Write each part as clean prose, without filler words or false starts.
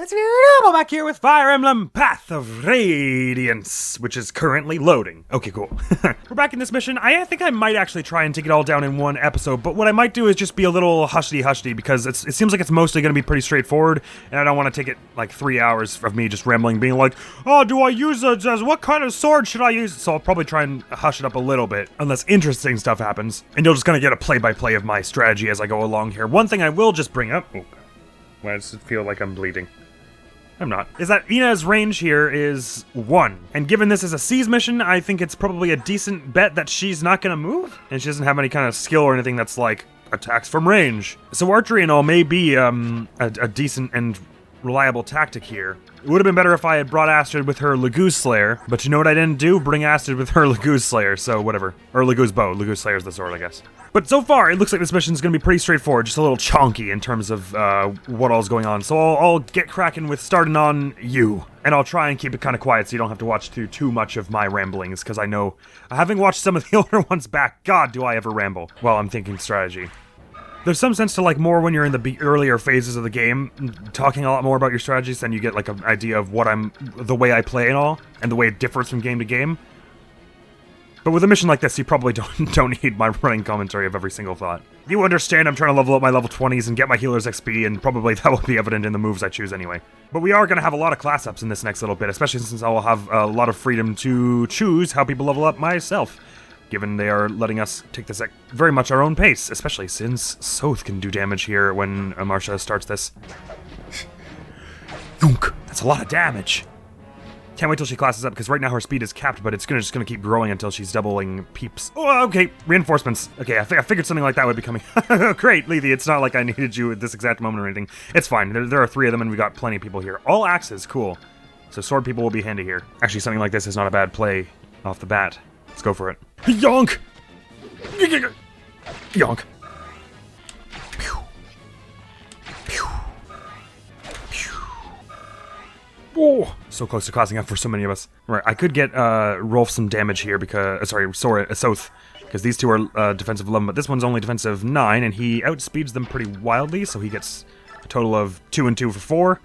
It's Admiral back here with Fire Emblem Path of Radiance, which is currently loading. Okay, cool. We're back in this mission. I think I might actually try and take it all down in one episode, but what I might do is just be a little hushty because it seems like it's mostly going to be pretty straightforward, and I don't want to take it like 3 hours of me just rambling, being like, oh, do I use what kind of sword should I use? So I'll probably try and hush it up a little bit, unless interesting stuff happens, and you'll just kind of get a play-by-play of my strategy as I go along here. One thing I will just bring up, why does it feel like I'm bleeding? I'm not. Is that Ina's range here is 1. And given this is a siege mission, I think it's probably a decent bet that she's not gonna move. And she doesn't have any kind of skill or anything that's like attacks from range. So archery and all may be a decent and reliable tactic here. It would have been better if I had brought Astrid with her Laguz Slayer, but you know what I didn't do? Bring Astrid with her Laguz Slayer, so whatever. Or Laguz Bow. Laguz Slayer's the sword, I guess. But so far, it looks like this mission's gonna be pretty straightforward, just a little chonky in terms of what all's going on. So I'll get cracking with starting on you. And I'll try and keep it kind of quiet so you don't have to watch through too much of my ramblings, because I know, having watched some of the older ones back, God, do I ever ramble while I'm thinking strategy. There's some sense to like more when you're in the earlier phases of the game, talking a lot more about your strategies, then you get like an idea of the way I play and all, and the way it differs from game to game. But with a mission like this, you probably don't need my running commentary of every single thought. You understand I'm trying to level up my level 20s and get my healer's XP, and probably that will be evident in the moves I choose anyway. But we are going to have a lot of class ups in this next little bit, especially since I will have a lot of freedom to choose how people level up myself, given they are letting us take this at very much our own pace, especially since Soth can do damage here when Marcia starts this. Yunk! That's a lot of damage! Can't wait till she classes up, because right now her speed is capped, but it's just gonna keep growing until she's doubling peeps. Oh, okay, reinforcements. Okay, I figured something like that would be coming. Great, Lethe, it's not like I needed you at this exact moment or anything. It's fine, there are 3 of them and we got plenty of people here. All axes, cool. So sword people will be handy here. Actually, something like this is not a bad play off the bat. Let's go for it. Yonk! Yonk. Oh, so close to classing up for so many of us. Right, I could get Rolf some damage here because, Soth, because these two are defensive 11, but this one's only defensive 9, and he outspeeds them pretty wildly, so he gets a total of 2 and 2 for 4.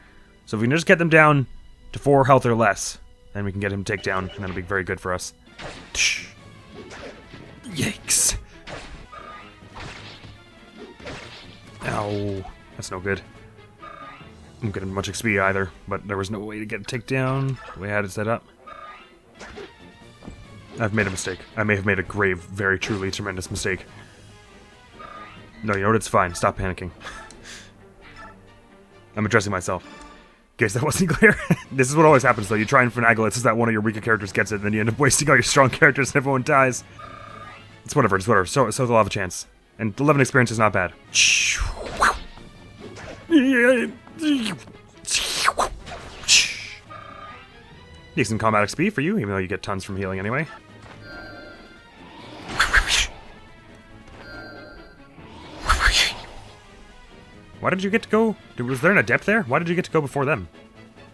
So if we can just get them down to 4 health or less, then we can get him take down, and that'll be very good for us. Yikes. Ow, that's no good. I don't get much XP either, but there was no way to get a takedown the way I had it set up. I've made a mistake. I may have made a grave, very truly tremendous mistake. No, you know what? It's fine. Stop panicking. I'm addressing myself. In case that wasn't clear. This is what always happens, though. You try and finagle it, so that one of your weaker characters gets it, and then you end up wasting all your strong characters and everyone dies. It's whatever. So they'll have a chance. And 11 experience is not bad. Decent combat XP for you, even though you get tons from healing anyway. Why did you get to go? Was there an adept there? Why did you get to go before them?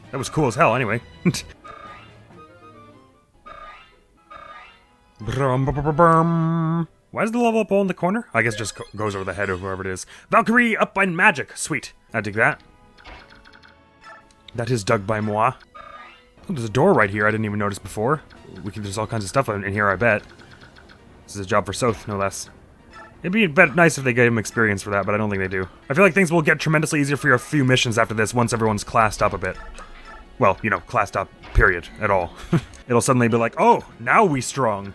That was cool as hell anyway. Why is the level up all in the corner? I guess it just goes over the head of whoever it is. Valkyrie up by magic. Sweet. I dig that. That is dug by moi. Oh, there's a door right here I didn't even notice before. There's all kinds of stuff in here, I bet. This is a job for Soth, no less. It'd be nice if they gave him experience for that, but I don't think they do. I feel like things will get tremendously easier for a few missions after this once everyone's classed up a bit. Well, you know, classed up, period, at all. It'll suddenly be like, oh, now we strong.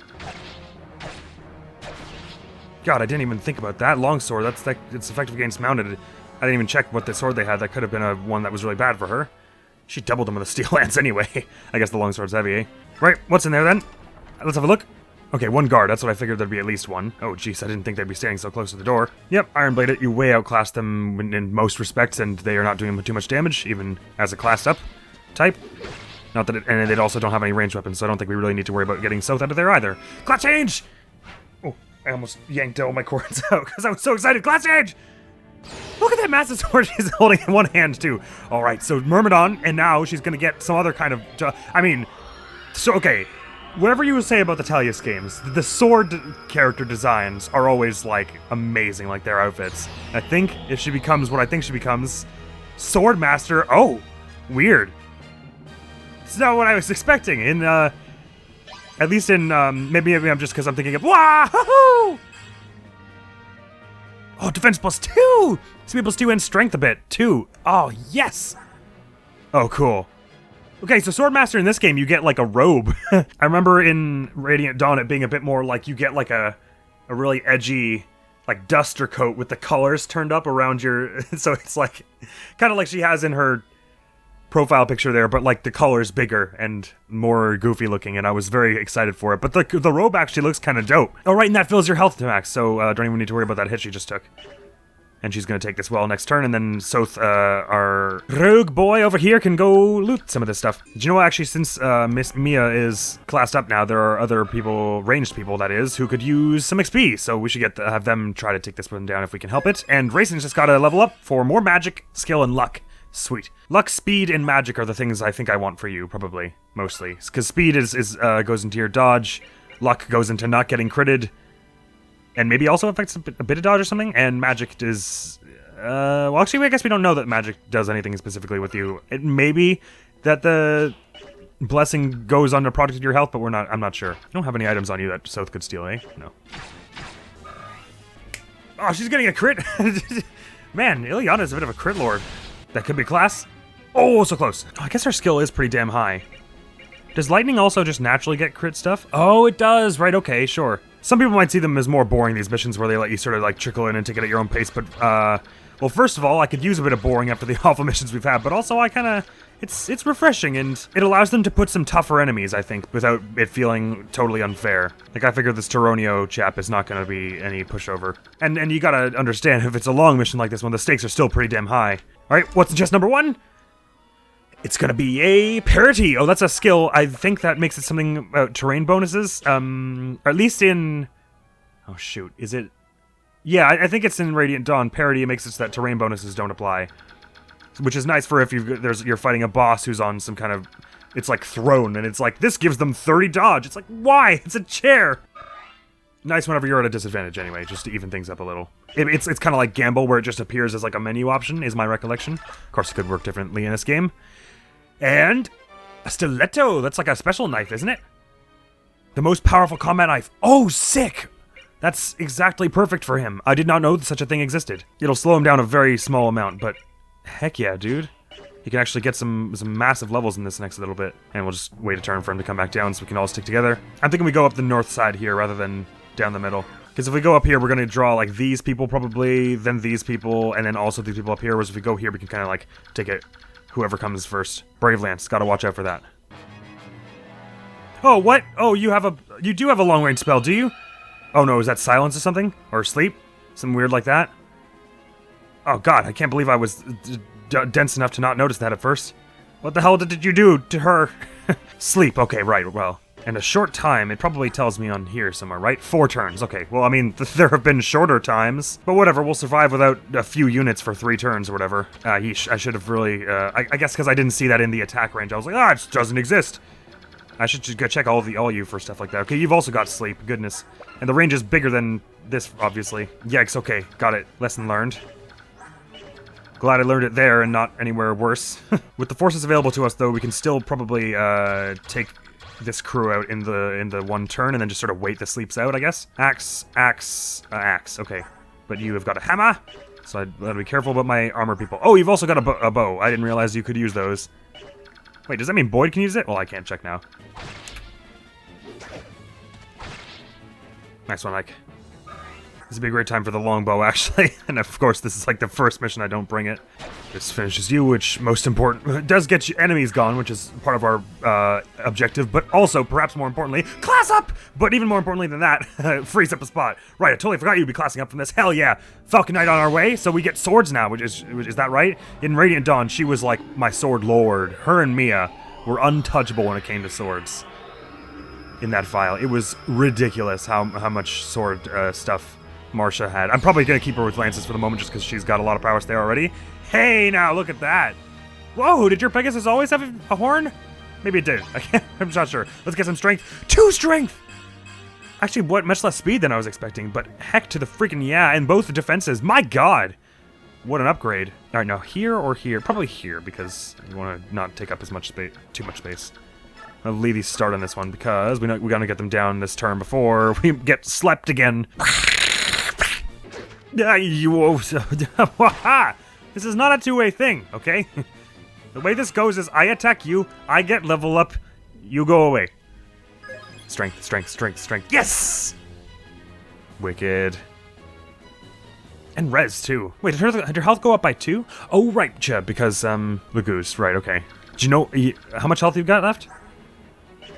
God, I didn't even think about that. Longsword, it's effective against mounted. I didn't even check what the sword they had. That could have been one that was really bad for her. She doubled them with a steel lance anyway. I guess the longsword's heavy, eh? Right, what's in there then? Let's have a look. Okay, 1 guard. That's what I figured there'd be at least 1. Oh, jeez, I didn't think they'd be standing so close to the door. Yep, Ironblade it. You way outclassed them in most respects, and they are not doing too much damage, even as a classed up type. Not that and they also don't have any ranged weapons, so I don't think we really need to worry about getting Soth out of there either. Class change! Oh, I almost yanked all my cords out because I was so excited. Class change! Look at that massive sword she's holding in one hand, too. All right, so Myrmidon, and now she's going to get some other kind of... okay, whatever you say about the Talius games, the sword character designs are always, like, amazing, like their outfits. I think if she becomes what I think she becomes, Sword Master... Oh! Weird. It's not what I was expecting. In, at least in, maybe I'm just because I'm thinking of, wahoo! Oh, defense +2! Speed +2 and strength a bit, too. Oh, yes! Oh, cool. Okay, so Swordmaster in this game, you get like a robe. I remember in Radiant Dawn it being a bit more like you get like a really edgy, like duster coat with the colors turned up around your, so it's like, kind of like she has in her profile picture there, but like the colors bigger and more goofy looking, and I was very excited for it. But the robe actually looks kind of dope. Oh, right, and that fills your health to max, so don't even need to worry about that hit she just took. And she's going to take this well next turn, and then Soth, our rogue boy over here, can go loot some of this stuff. Did you know, actually, since Miss Mia is classed up now, there are other people, ranged people, that is, who could use some XP, so we should have them try to take this one down if we can help it. And Racin's just got to level up for more magic, skill, and luck. Sweet. Luck, speed, and magic are the things I think I want for you, probably, mostly. Because speed goes into your dodge, luck goes into not getting critted, and maybe also affects a bit of dodge or something, and magic is... well, actually, I guess we don't know that magic does anything specifically with you. It may be that the blessing goes on to protect your health, but I'm not sure. You don't have any items on you that Soth could steal, eh? No. Oh, she's getting a crit! Man, Ileana's a bit of a crit lord. That could be class. Oh, so close. Oh, I guess her skill is pretty damn high. Does lightning also just naturally get crit stuff? Oh, it does. Right, okay, sure. Some people might see them as more boring, these missions where they let you sort of like trickle in and take it at your own pace, but, well, first of all, I could use a bit of boring after the awful missions we've had, but also I kinda, it's refreshing, and it allows them to put some tougher enemies, I think, without it feeling totally unfair. Like, I figure this Tyronio chap is not gonna be any pushover. And you gotta understand, if it's a long mission like this one, the stakes are still pretty damn high. Alright, what's in chest number 1? It's gonna be a parity. Oh, that's a skill. I think that makes it something about terrain bonuses. Or at least in... Oh, shoot. Is it... Yeah, I think it's in Radiant Dawn. Parity makes it so that terrain bonuses don't apply. Which is nice for if you're fighting a boss who's on some kind of... It's like throne, and it's like, this gives them 30 dodge. It's like, why? It's a chair! Nice whenever you're at a disadvantage anyway, just to even things up a little. It's kind of like Gamble, where it just appears as like a menu option, is my recollection. Of course, it could work differently in this game. And a stiletto. That's like a special knife, isn't it? The most powerful combat knife. Oh, sick! That's exactly perfect for him. I did not know that such a thing existed. It'll slow him down a very small amount, but heck yeah, dude. He can actually get some massive levels in this next little bit. And we'll just wait a turn for him to come back down so we can all stick together. I'm thinking we go up the north side here rather than down the middle. Because if we go up here, we're going to draw like these people probably, then these people, and then also these people up here. Whereas if we go here, we can kind of like take it. Whoever comes first. Brave Lance, gotta watch out for that. Oh, what? Oh, you do have a long-range spell, do you? Oh no, is that silence or something? Or sleep? Something weird like that? Oh god, I can't believe I was dense enough to not notice that at first. What the hell did you do to her? Sleep, okay, right, well. And a short time, it probably tells me on here somewhere, right? 4 turns, okay. Well, I mean, there have been shorter times, but whatever, we'll survive without a few units for 3 turns or whatever. I should have really, I guess because I didn't see that in the attack range, I was like, it doesn't exist. I should just go check all you for stuff like that. Okay, you've also got sleep, goodness. And the range is bigger than this, obviously. Yikes, okay, got it. Lesson learned. Glad I learned it there and not anywhere worse. With the forces available to us, though, we can still probably, take this crew out in the one turn and then just sort of wait the sleeps out, I guess. Axe, okay. But you have got a hammer, so I'd gotta be careful about my armor people. Oh, you've also got a bow. I didn't realize you could use those. Wait, does that mean Boyd can use it? Well, I can't check now. Nice one, Mike. This would be a great time for the longbow, actually. And of course, this is like the first mission I don't bring it. This finishes you, which most important, it does get your enemies gone, which is part of our objective, but also, perhaps more importantly, class up! But even more importantly than that, frees up a spot. Right, I totally forgot you'd be classing up from this. Hell yeah. Falcon Knight on our way, so we get swords now, which is that right? In Radiant Dawn, she was like my sword lord. Her and Mia were untouchable when it came to swords. In that file. It was ridiculous how much sword stuff Marcia had. I'm probably going to keep her with lances for the moment just because she's got a lot of prowess there already. Hey, now, look at that. Whoa, did your Pegasus always have a horn? Maybe it did. I'm not sure. Let's get some strength. 2 strength! Actually, much less speed than I was expecting, but heck to the freaking yeah, and both the defenses. My god! What an upgrade. All right, now here or here? Probably here, because you want to not take up as much space, too much space. I'll leave these start on this one, because we gotta get them down this turn before we get slept again. This is not a two-way thing, okay? The way this goes is I attack you, I get level up, you go away. Strength, strength, strength, strength. Yes! Wicked. And res, too. Wait, did her health go up by 2? Oh, right, because, Lagoose. Right, okay. Do you know how much health you've got left?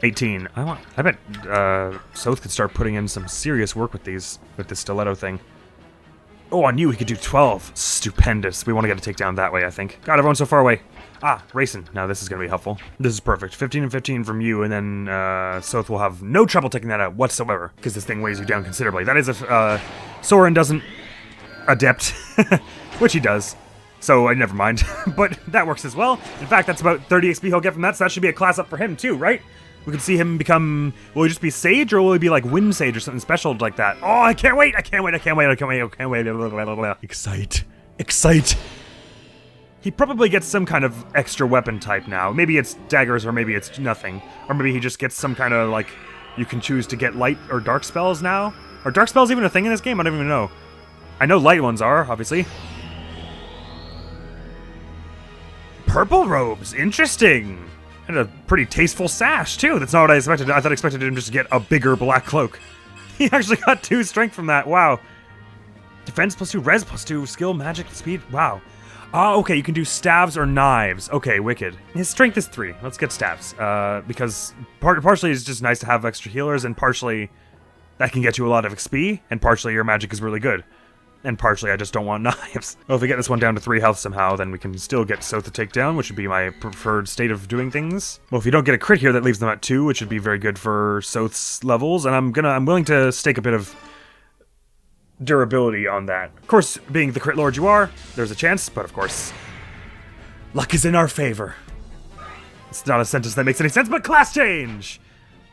18. I bet, Soth could start putting in some serious work with this stiletto thing. Oh, on you, he could do 12. Stupendous. We want to get a takedown that way, I think. God, everyone's so far away. Ah, racing. Now this is going to be helpful. This is perfect. 15 and 15 from you, and then Soth will have no trouble taking that out whatsoever, because this thing weighs you down considerably. That is if Soren doesn't adept, which he does. So, never mind. But that works as well. In fact, that's about 30 XP he'll get from that, so that should be a class up for him too, right? We could see him become... Will he just be Sage, or will he be like Wind Sage or something special like that? Oh, I can't wait! I can't wait! I can't wait! I can't wait! I can't wait! Excite! Excite! He probably gets some kind of extra weapon type now. Maybe it's daggers, or maybe it's nothing. Or maybe he just gets some kind of, like... You can choose to get light or dark spells now? Are dark spells even a thing in this game? I don't even know. I know light ones are, obviously. Purple robes! Interesting! And a pretty tasteful sash, too. That's not what I expected. I thought I expected him just to get a bigger black cloak. He actually got 2 strength from that. Wow. Defense +2, res +2, skill, magic, speed. Wow. Oh, okay, you can do staves or knives. Okay, wicked. His strength is 3. Let's get staves. Because partially it's just nice to have extra healers, and partially that can get you a lot of XP, and partially your magic is really good. And partially, I just don't want knives. Well, if we get this one down to 3 health somehow, then we can still get Soth to take down, which would be my preferred state of doing things. Well, if you don't get a crit here, that leaves them at 2, which would be very good for Soth's levels, and I'm willing to stake a bit of durability on that. Of course, being the crit lord you are, there's a chance, but of course, luck is in our favor. It's not a sentence that makes any sense, but class change!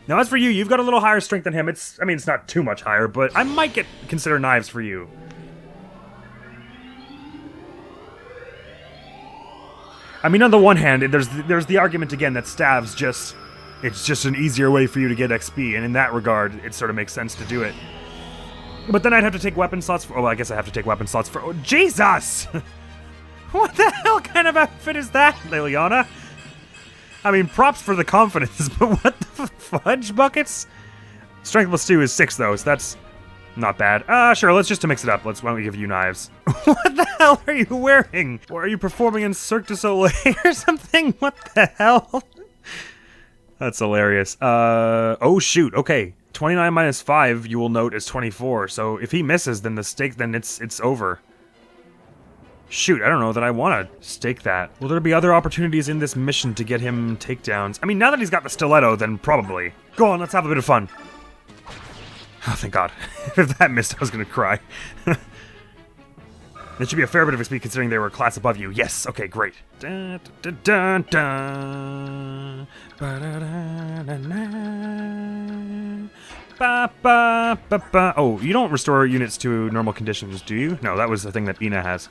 Now, as for you, you've got a little higher strength than him. It's not too much higher, but I might consider knives for you. I mean, on the one hand, there's the argument again that staves it's just an easier way for you to get XP, and in that regard, it sort of makes sense to do it. But then I'd have to take weapon slots for... Oh, I guess I have to take weapon slots for... Oh, Jesus! What the hell kind of outfit is that, Liliana? I mean, props for the confidence, but what the fudge buckets? Strength +2 is 6, though, so that's not bad. Sure, let's just to mix it up. Why don't we give you knives? What the hell are you wearing? Or are you performing in Cirque du Soleil or something? What the hell? That's hilarious. Oh shoot, okay. 29 minus 5, you will note, is 24. So if he misses, then it's over. Shoot, I don't know that I want to stake that. Will there be other opportunities in this mission to get him takedowns? I mean, now that he's got the stiletto, then probably. Go on, let's have a bit of fun. Oh, thank God. If that missed, I was going to cry. That should be a fair bit of XP considering they were a class above you. Yes, okay, great. Dun, dun, dun, dun. Ba, ba, ba, ba. Oh, you don't restore units to normal conditions, do you? No, that was the thing that Ina has.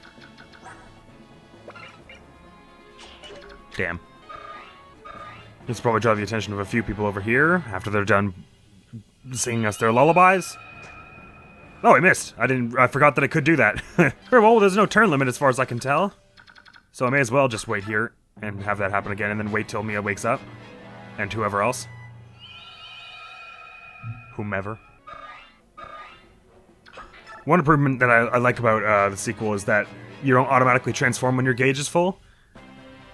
Damn. This will probably draw the attention of a few people over here after they're done singing us their lullabies. Oh, I missed. I forgot that I could do that. Very well, there's no turn limit as far as I can tell. So I may as well just wait here and have that happen again and then wait till Mia wakes up. And whoever else. Whomever. One improvement that I like about the sequel is that you don't automatically transform when your gauge is full.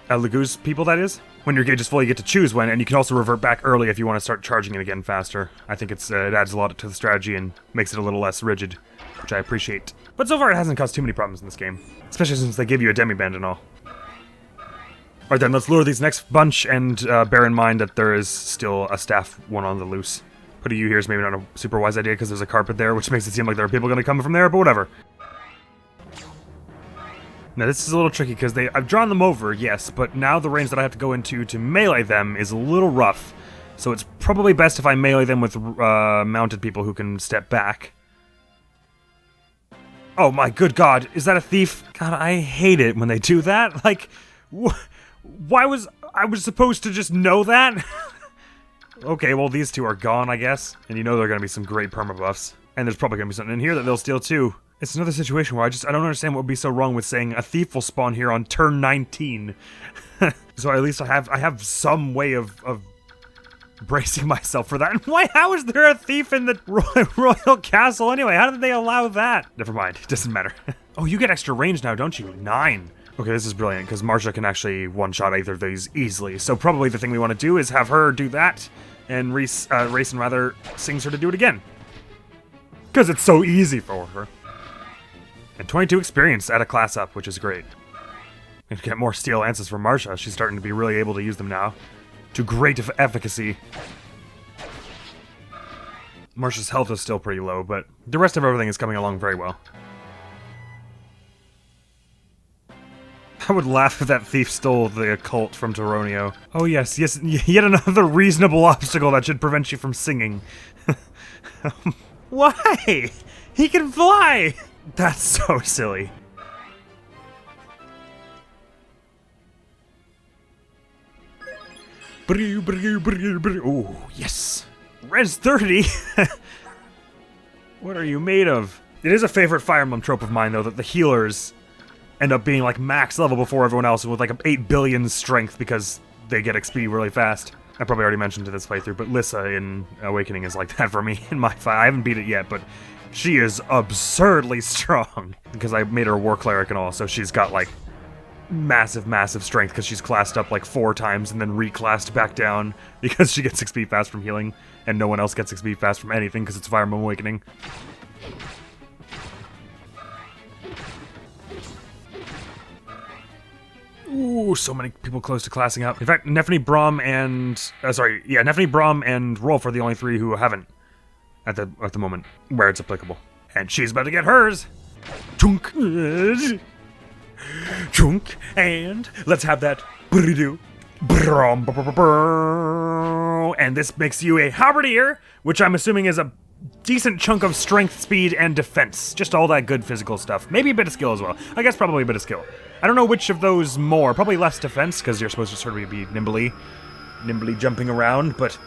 Lagoose people, that is. When your gauge is full, you get to choose when, and you can also revert back early if you want to start charging it again faster. I think it adds a lot to the strategy and makes it a little less rigid, which I appreciate. But so far, it hasn't caused too many problems in this game, especially since they give you a demi-band and all. Alright then, let's lure these next bunch, and bear in mind that there is still a staff one on the loose. Putting you here is maybe not a super wise idea because there's a carpet there, which makes it seem like there are people going to come from there, but whatever. Now this is a little tricky because I've drawn them over, yes, but now the range that I have to go into to melee them is a little rough. So it's probably best if I melee them with mounted people who can step back. Oh my good god, is that a thief? God, I hate it when they do that. Like, why was I supposed to just know that? Okay, well these two are gone, I guess. And you know there are gonna be some great perma buffs. And there's probably gonna be something in here that they'll steal too. It's another situation where I don't understand what would be so wrong with saying a thief will spawn here on turn 19. So at least I have some way of bracing myself for that. And how is there a thief in the royal castle anyway? How did they allow that? Never mind, it doesn't matter. Oh, you get extra range now, don't you? 9. Okay, this is brilliant, because Marsha can actually one-shot either of these easily. So probably the thing we want to do is have her do that, and Rayson rather sings her to do it again. Because it's so easy for her. And 22 experience at a class up, which is great. And get more steel lances from Marsha. She's starting to be really able to use them now. To great efficacy. Marsha's health is still pretty low, but the rest of everything is coming along very well. I would laugh if that thief stole the occult from Toronio. Oh yes, yet another reasonable obstacle that should prevent you from singing. Why? He can fly! That's so silly. Oh, yes. Res 30? What are you made of? It is a favorite Fire Emblem trope of mine, though, that the healers end up being like max level before everyone else with like 8 billion strength because they get XP really fast. I probably already mentioned to this playthrough, but Lissa in Awakening is like that for me in my fight. I haven't beat it yet, but she is absurdly strong because I made her a war cleric and all, so she's got like massive strength because she's classed up like 4 times and then reclassed back down because she gets XP fast from healing and no one else gets XP fast from anything because it's Fire Emblem Awakening. Ooh, so many people close to classing up. In fact, Nephany, Braum, and Nephany, Braum, and Rolf are the only 3 who haven't at the moment where it's applicable. And she's about to get hers. Chunk. Chunk, and let's have that. And this makes you a halberdier, which I'm assuming is a decent chunk of strength, speed, and defense. Just all that good physical stuff. Maybe a bit of skill as well. I guess probably a bit of skill. I don't know which of those more. Probably less defense, because you're supposed to sort of be nimbly jumping around, but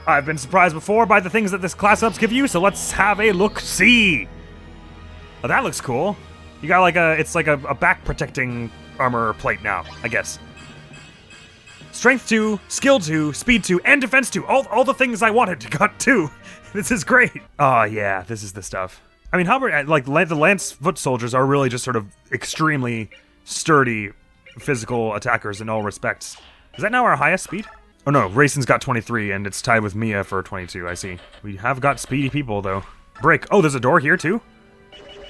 I've been surprised before by the things that this class ups give you, so let's have a look-see. Oh, that looks cool. You got like it's like a back protecting armor plate now, I guess. Strength 2, skill 2, speed 2, and defense 2. All the things I wanted got 2. This is great. Oh yeah, this is the stuff. I mean, the lance foot soldiers are really just sort of extremely sturdy physical attackers in all respects. Is that now our highest speed? Oh no, Rayson's got 23 and it's tied with Mia for 22, I see. We have got speedy people though. Break. Oh, there's a door here too?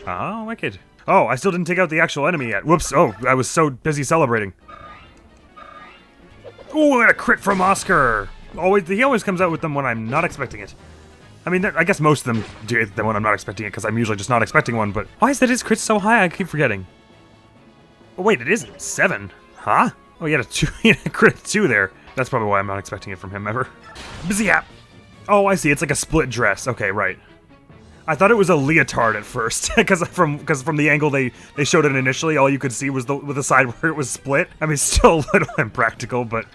Oh, wicked. Oh, I still didn't take out the actual enemy yet. Whoops. Oh, I was so busy celebrating. Ooh, and a crit from Oscar. He always comes out with them when I'm not expecting it. I mean, I guess most of them do them when I'm not expecting it, because I'm usually just not expecting one, but why is that his crit so high? I keep forgetting. Oh, wait, it isn't. 7. Huh? Oh, he had a crit 2 there. That's probably why I'm not expecting it from him ever. Bzzyap. Oh, I see. It's like a split dress. Okay, right. I thought it was a leotard at first, because from the angle they showed it initially, all you could see was the side where it was split. I mean, still a little impractical, but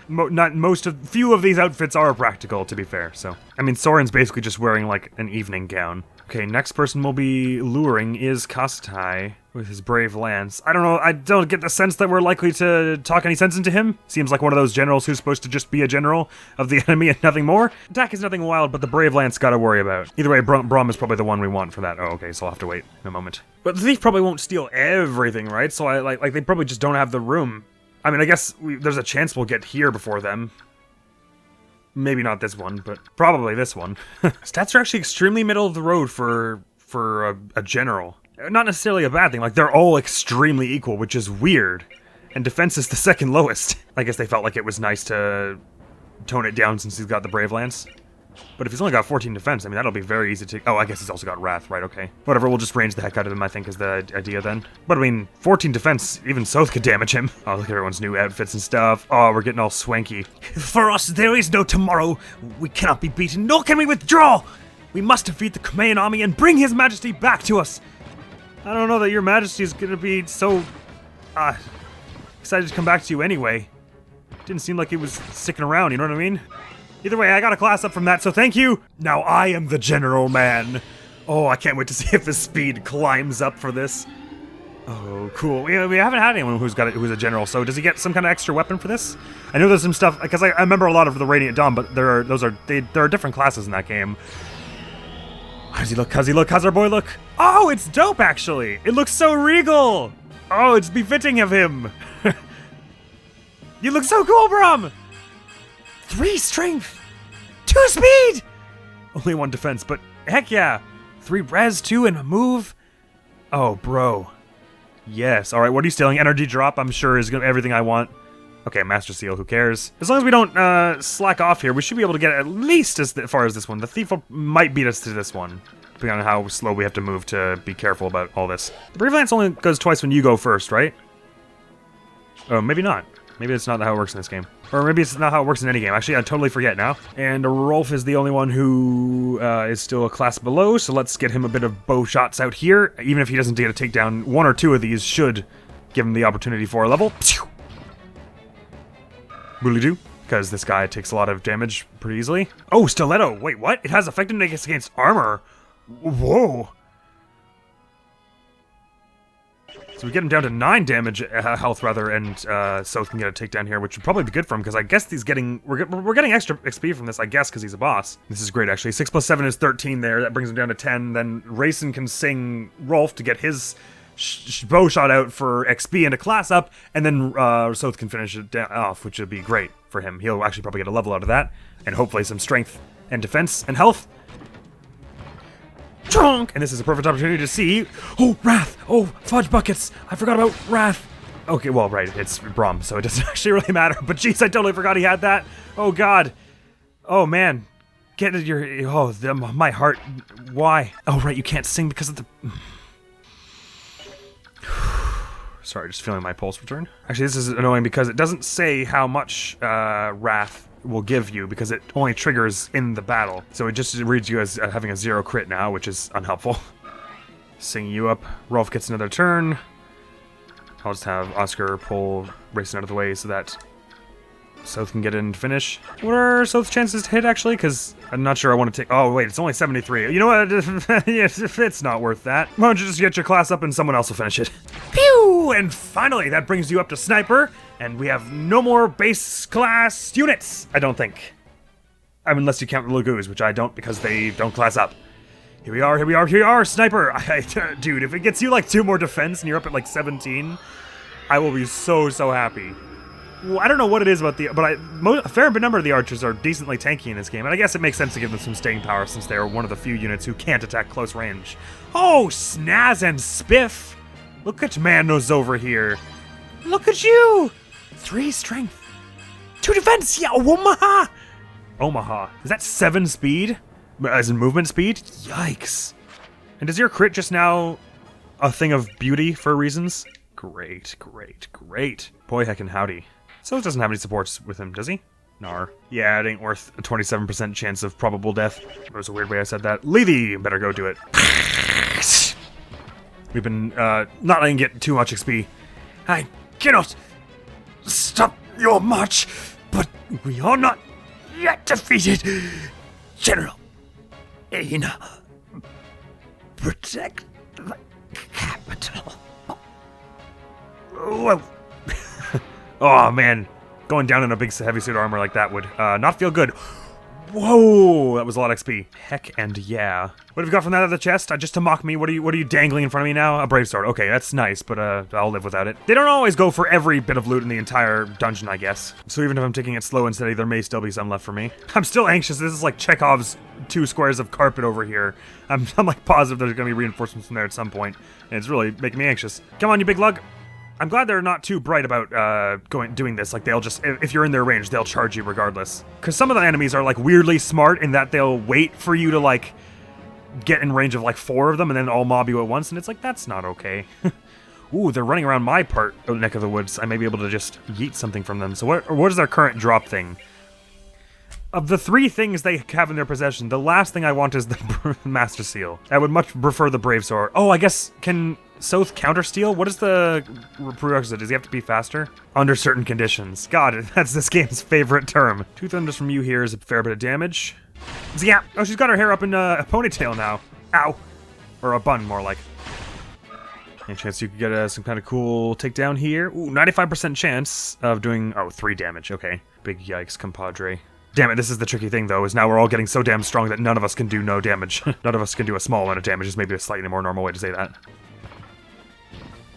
few of these outfits are practical, to be fair. So, I mean, Soren's basically just wearing like an evening gown. Okay, next person we'll be luring is Kasatai with his brave lance. I don't know, I don't get the sense that we're likely to talk any sense into him. Seems like one of those generals who's supposed to just be a general of the enemy and nothing more. Attack is nothing wild, but the brave lance gotta worry about. Either way, Braum is probably the one we want for that. Oh, okay, so I'll have to wait in a moment. But the thief probably won't steal everything, right? So they probably just don't have the room. I mean, I guess there's a chance we'll get here before them. Maybe not this one, but probably this one. Stats are actually extremely middle of the road for a general. Not necessarily a bad thing, like they're all extremely equal, which is weird. And defense is the second lowest. I guess they felt like it was nice to tone it down since he's got the Brave Lance. But if he's only got 14 defense, I mean, that'll be very easy to... Oh, I guess he's also got Wrath, right, okay. Whatever, we'll just range the heck out of him, I think, is the idea then. But I mean, 14 defense, even Soth could damage him. Oh, look at everyone's new outfits and stuff. Oh, we're getting all swanky. For us, there is no tomorrow. We cannot be beaten, nor can we withdraw. We must defeat the Kumean army and bring his majesty back to us. I don't know that your majesty is gonna be so, excited to come back to you anyway. Didn't seem like he was sticking around, you know what I mean? Either way, I got a class up from that, so thank you! Now I am the general man. Oh, I can't wait to see if his speed climbs up for this. Oh, cool. We haven't had anyone who's a general, so does he get some kind of extra weapon for this? I know there's some stuff, because I remember a lot of the Radiant Dawn, but there are different classes in that game. How does he look? How's our boy look? Oh, it's dope, actually! It looks so regal! Oh, it's befitting of him! You look so cool, Brom! 3 strength! 2 speed! Only 1 defense, but heck yeah! 3 res, 2 and a move? Oh, bro. Yes. Alright, what are you stealing? Energy drop, I'm sure, is everything I want. Okay, Master Seal, who cares? As long as we don't slack off here, we should be able to get at least as far as this one. The Thief might beat us to this one, depending on how slow we have to move to be careful about all this. The Brave Lance only goes twice when you go first, right? Oh, maybe not. Maybe it's not how it works in this game. Or maybe it's not how it works in any game. Actually, I totally forget now. And Rolf is the only one who is still a class below, so let's get him a bit of bow shots out here. Even if he doesn't get a takedown, 1 or 2 of these should give him the opportunity for a level. Booley-doo, because this guy takes a lot of damage pretty easily. Oh, Stiletto! Wait, what? It has effectiveness against armor. Whoa! So we get him down to 9 damage, health rather, and South can get a takedown here, which would probably be good for him, because I guess he's getting, we're getting extra XP from this, I guess, because he's a boss. This is great, actually. 6 plus 7 is 13 there, that brings him down to 10, then Rayson can sing Rolf to get his bow shot out for XP and a class up, and then South can finish it off, which would be great for him. He'll actually probably get a level out of that, and hopefully some strength and defense and health. Chonk! And this is a perfect opportunity to see... Oh, Wrath! Oh, fudge buckets! I forgot about Wrath! Okay, well, right, it's Brom, so it doesn't actually really matter. But jeez, I totally forgot he had that. Oh, God. Oh, man. Get it, my heart. Why? Oh, right, you can't sing because of the... Sorry, just feeling my pulse return. Actually, this is annoying because it doesn't say how much Wrath will give you because it only triggers in the battle. So it just reads you as having a 0 crit now, which is unhelpful. Singing you up. Rolf gets another turn. I'll just have Oscar pull Racing out of the way so that South can get in to finish. What are South's chances to hit, actually? Because I'm not sure I want to take... Oh, wait, it's only 73. You know what? It's not worth that. Why don't you just get your class up and someone else will finish it? Pew! And finally, that brings you up to Sniper, and we have no more base class units, I don't think. I mean, unless you count the Lagoos, which I don't because they don't class up. Here we are, Sniper! Dude, if it gets you like 2 more defense and you're up at like 17, I will be so happy. Well, I don't know what it is about a fair number of the archers are decently tanky in this game, and I guess it makes sense to give them some staying power since they are one of the few units who can't attack close range. Oh, snaz and spiff! Look at Manos over here. Look at you! 3 strength. 2 defense! Yeah, Omaha! Omaha. Is that 7 speed? As in movement speed? Yikes. And is your crit just now a thing of beauty for reasons? Great. Boy heckin' howdy. So it doesn't have any supports with him, does he? Nar. Yeah, it ain't worth a 27% chance of probable death. That was a weird way I said that. Levy, better go do it. We've been, not letting get too much XP. I cannot stop your march, but we are not yet defeated. General Aina, protect the capital. Whoa. Oh, man. Going down in a big heavy suit armor like that would not feel good. Whoa, that was a lot of XP. Heck and yeah. What have you got from that other chest? Just to mock me, what are you dangling in front of me now? A brave sword. Okay, that's nice, but I'll live without it. They don't always go for every bit of loot in the entire dungeon, I guess. So even if I'm taking it slow and steady, there may still be some left for me. I'm still anxious. This is like Chekhov's 2 squares of carpet over here. I'm like positive there's gonna be reinforcements from there at some point, and it's really making me anxious. Come on, you big lug. I'm glad they're not too bright about doing this. Like, they'll just, if you're in their range, they'll charge you regardless. Because some of the enemies are, like, weirdly smart in that they'll wait for you to, like, get in range of, like, 4 of them and then all mob you at once, and it's like, that's not okay. Ooh, they're running around my neck of the woods. I may be able to just yeet something from them. So what is their current drop thing? Of the 3 things they have in their possession, the last thing I want is the Master Seal. I would much prefer the Brave Sword. Oh, I guess, can Soth counter-steal? What is the prerequisite? Does he have to be faster? Under certain conditions. God, that's this game's favorite term. 2 thunders from you here is a fair bit of damage. Yeah. Oh, she's got her hair up in a ponytail now. Ow. Or a bun, more like. Any chance you could get some kind of cool takedown here? Ooh, 95% chance of doing... Oh, 3 damage. Okay. Big yikes, compadre. Damn it, this is the tricky thing, though, is now we're all getting so damn strong that none of us can do no damage. None of us can do a small amount of damage, is maybe a slightly more normal way to say that.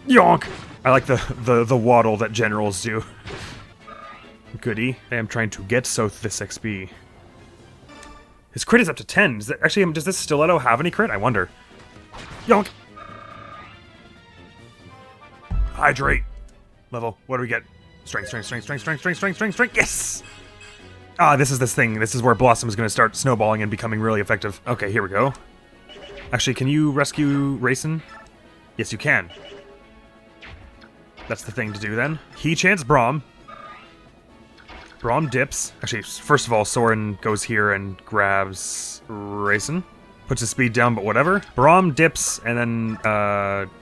Yonk! I like the waddle that generals do. Goody. I am trying to get Soth this XP. His crit is up to 10. Actually, does this stiletto have any crit? I wonder. Yonk! Hydrate. Level. What do we get? Strength, strength, strength, strength, strength, strength, strength, strength, strength. Yes! Ah, this is this thing. This is where Blossom is going to start snowballing and becoming really effective. Okay, here we go. Actually, can you rescue Raisin? Yes, you can. That's the thing to do then. He chants Braum. Braum dips. Actually, first of all, Soren goes here and grabs Raisin. Puts his speed down, but whatever. Braum dips and then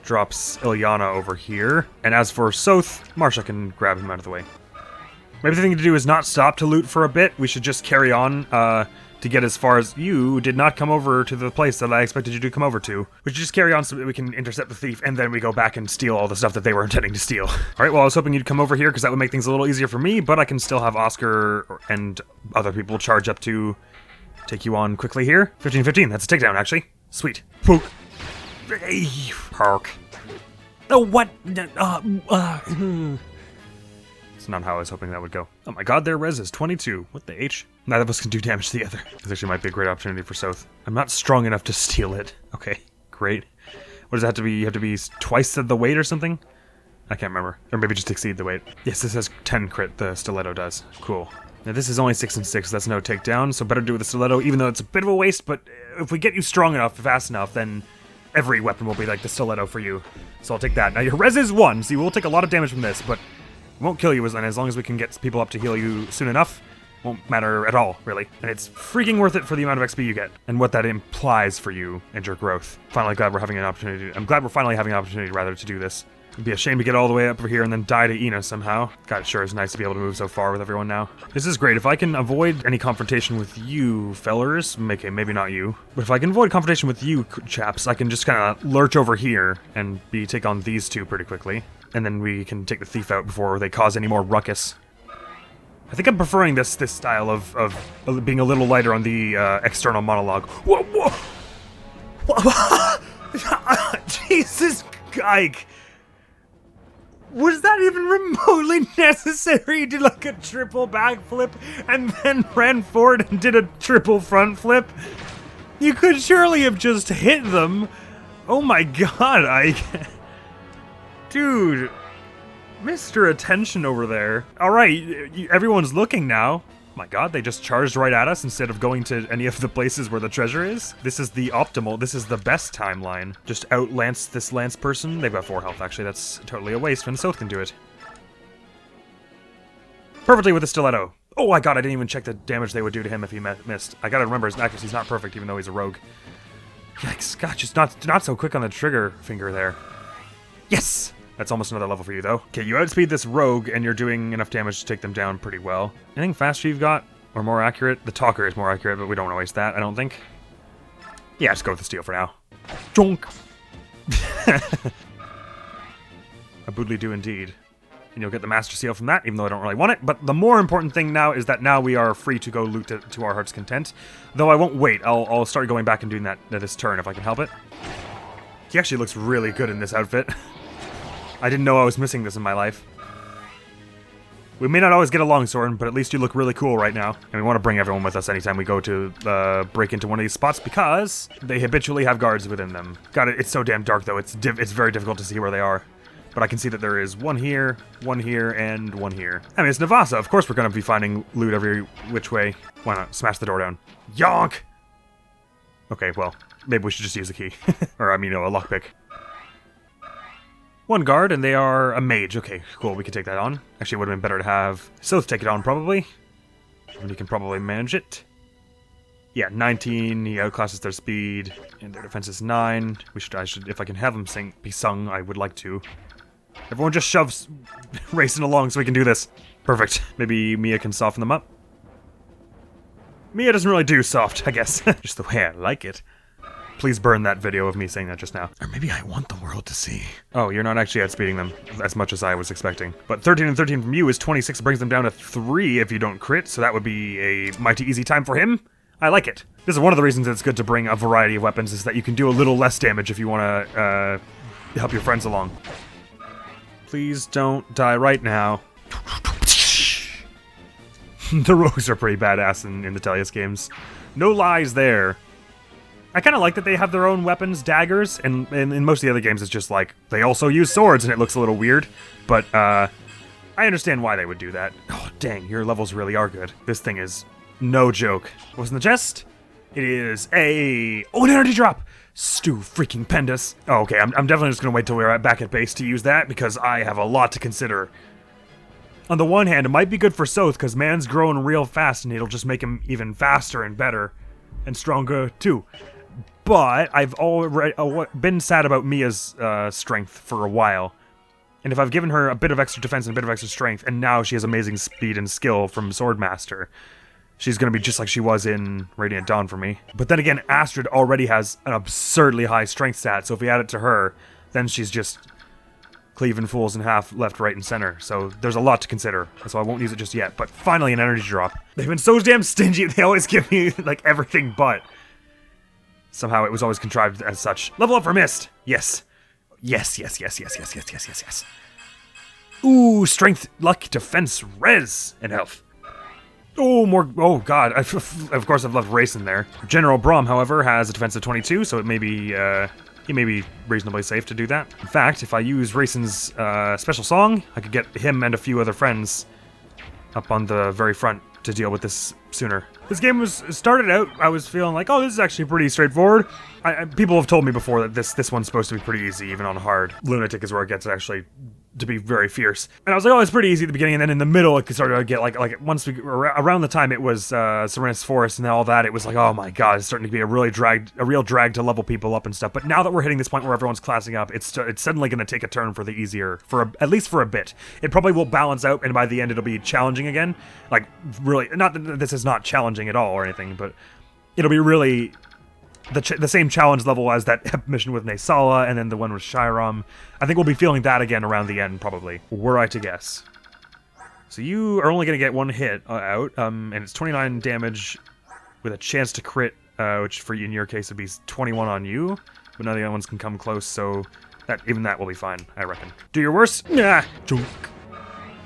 drops Ilyana over here. And as for Soth, Marsha can grab him out of the way. Maybe the thing to do is not stop to loot for a bit. We should just carry on to get as far as... You did not come over to the place that I expected you to come over to. We should just carry on so that we can intercept the thief, and then we go back and steal all the stuff that they were intending to steal. Alright, well, I was hoping you'd come over here, because that would make things a little easier for me, but I can still have Oscar and other people charge up to take you on quickly here. 15-15, that's a takedown, actually. Sweet. Poke. Park. Oh, what? It's not how I was hoping that would go. Oh my god, their res is 22. What the H? Neither of us can do damage to the other. This actually might be a great opportunity for Soth. I'm not strong enough to steal it. Okay, great. What does it have to be? You have to be twice the weight or something? I can't remember. Or maybe just exceed the weight. Yes, this has 10 crit, the stiletto does. Cool. Now this is only 6 and 6, that's no takedown, so better do it with the stiletto, even though it's a bit of a waste, but if we get you strong enough, fast enough, then every weapon will be like the stiletto for you. So I'll take that. Now your res is 1, so you will take a lot of damage from this, but it won't kill you as long as we can get people up to heal you soon enough. Won't matter at all, really. And it's freaking worth it for the amount of XP you get, and what that implies for you and your growth. Finally glad we're having an opportunity. I'm glad we're finally having an opportunity, rather, to do this. It'd be a shame to get all the way up over here and then die to Ina somehow. God, it sure is nice to be able to move so far with everyone now. This is great. If I can avoid any confrontation with you, fellers, okay, maybe not you, but if I can avoid confrontation with you, chaps, I can just kind of lurch over here and take on these two pretty quickly. And then we can take the thief out before they cause any more ruckus. I think I'm preferring this style of being a little lighter on the external monologue. Whoa, whoa! Jesus, Ike! Was that even remotely necessary to like a triple backflip and then ran forward and did a triple front flip? You could surely have just hit them. Oh my god, Ike. Dude. Mr. Attention over there. Alright, everyone's looking now. My god, they just charged right at us instead of going to any of the places where the treasure is. This is the optimal, this is the best timeline. Just outlance this lance person. They've got 4 health, actually. That's totally a waste when Soth can do it. Perfectly with the stiletto. Oh my god, I didn't even check the damage they would do to him if he missed. I gotta remember his accuracy's not perfect even though he's a rogue. Yikes, god, just not so quick on the trigger finger there. Yes! That's almost another level for you, though. Okay, you outspeed this rogue, and you're doing enough damage to take them down pretty well. Anything faster you've got? Or more accurate? The talker is more accurate, but we don't want to waste that, I don't think. Yeah, just go with the steel for now. Jonk! A boodly do indeed. And you'll get the Master Seal from that, even though I don't really want it. But the more important thing now is that now we are free to go loot to our heart's content. Though I won't wait. I'll start going back and doing that this turn if I can help it. He actually looks really good in this outfit. I didn't know I was missing this in my life. We may not always get along, Soren, but at least you look really cool right now. And we want to bring everyone with us anytime we go to break into one of these spots because they habitually have guards within them. God, it's so damn dark though, it's very difficult to see where they are. But I can see that there is one here, and one here. I mean, it's Nevassa, of course we're going to be finding loot every which way. Why not? Smash the door down. Yonk! Okay, well, maybe we should just use a key. Or, I mean, a lockpick. One guard, and they are a mage. Okay, cool, we can take that on. Actually, it would have been better to have Soth take it on, probably. And he can probably manage it. Yeah, 19, he outclasses their speed, and their defense is 9. I should, if I can have them be sung, I would like to. Everyone just shoves racing along so we can do this. Perfect. Maybe Mia can soften them up. Mia doesn't really do soft, I guess. Just the way I like it. Please burn that video of me saying that just now. Or maybe I want the world to see. Oh, you're not actually outspeeding them as much as I was expecting. But 13 and 13 from you is 26, brings them down to 3 if you don't crit, so that would be a mighty easy time for him. I like it. This is one of the reasons it's good to bring a variety of weapons, is that you can do a little less damage if you want to help your friends along. Please don't die right now. The rogues are pretty badass in the Tellius games. No lies there. I kind of like that they have their own weapons, daggers, and in most of the other games it's just like, they also use swords and it looks a little weird, but I understand why they would do that. Oh, dang, your levels really are good. This thing is no joke. What's in the chest? It is an energy drop! Stu freaking Pendus. Oh, okay, I'm definitely just gonna wait till we're back at base to use that, because I have a lot to consider. On the one hand, it might be good for Soth, because man's growing real fast, and it'll just make him even faster and better. And stronger, too. But I've already been sad about Mia's strength for a while. And if I've given her a bit of extra defense and a bit of extra strength, and now she has amazing speed and skill from Swordmaster, she's going to be just like she was in Radiant Dawn for me. But then again, Astrid already has an absurdly high strength stat, so if we add it to her, then she's just cleaving fools in half, left, right, and center. So there's a lot to consider, so I won't use it just yet. But finally, an energy drop. They've been so damn stingy, they always give me, like, everything but. Somehow it was always contrived as such. Level up for Mist! Yes. Yes, yes, yes, yes, yes, yes, yes, yes, yes. Ooh, strength, luck, defense, res, and health. Oh, more. Oh, God. Of course, I've left Race in there. General Braum, however, has a defense of 22, so it may be, he may be reasonably safe to do that. In fact, if I use Racen's special song, I could get him and a few other friends up on the very front to deal with this sooner. This game started out, I was feeling like, oh, this is actually pretty straightforward. People have told me before that this one's supposed to be pretty easy, even on hard. Lunatic is where it gets actually to be very fierce. And I was like, oh, it's pretty easy at the beginning, and then in the middle it started to get like once we around the time it was Serenus Forest and all that, it was like, oh my god, it's starting to be a real drag to level people up and stuff. But now that we're hitting this point where everyone's classing up, it's suddenly going to take a turn for the easier, at least for a bit. It probably will balance out, and by the end it'll be challenging again. Like, really, not that this is not challenging at all or anything, but it'll be really the same challenge level as that mission with Naysala and then the one with Shiram. I think we'll be feeling that again around the end, probably, were I to guess. So you are only going to get one hit out, and it's 29 damage with a chance to crit, which for you, in your case, would be 21 on you, but none of the other ones can come close, so even that will be fine, I reckon. Do your worst. Nah. Junk.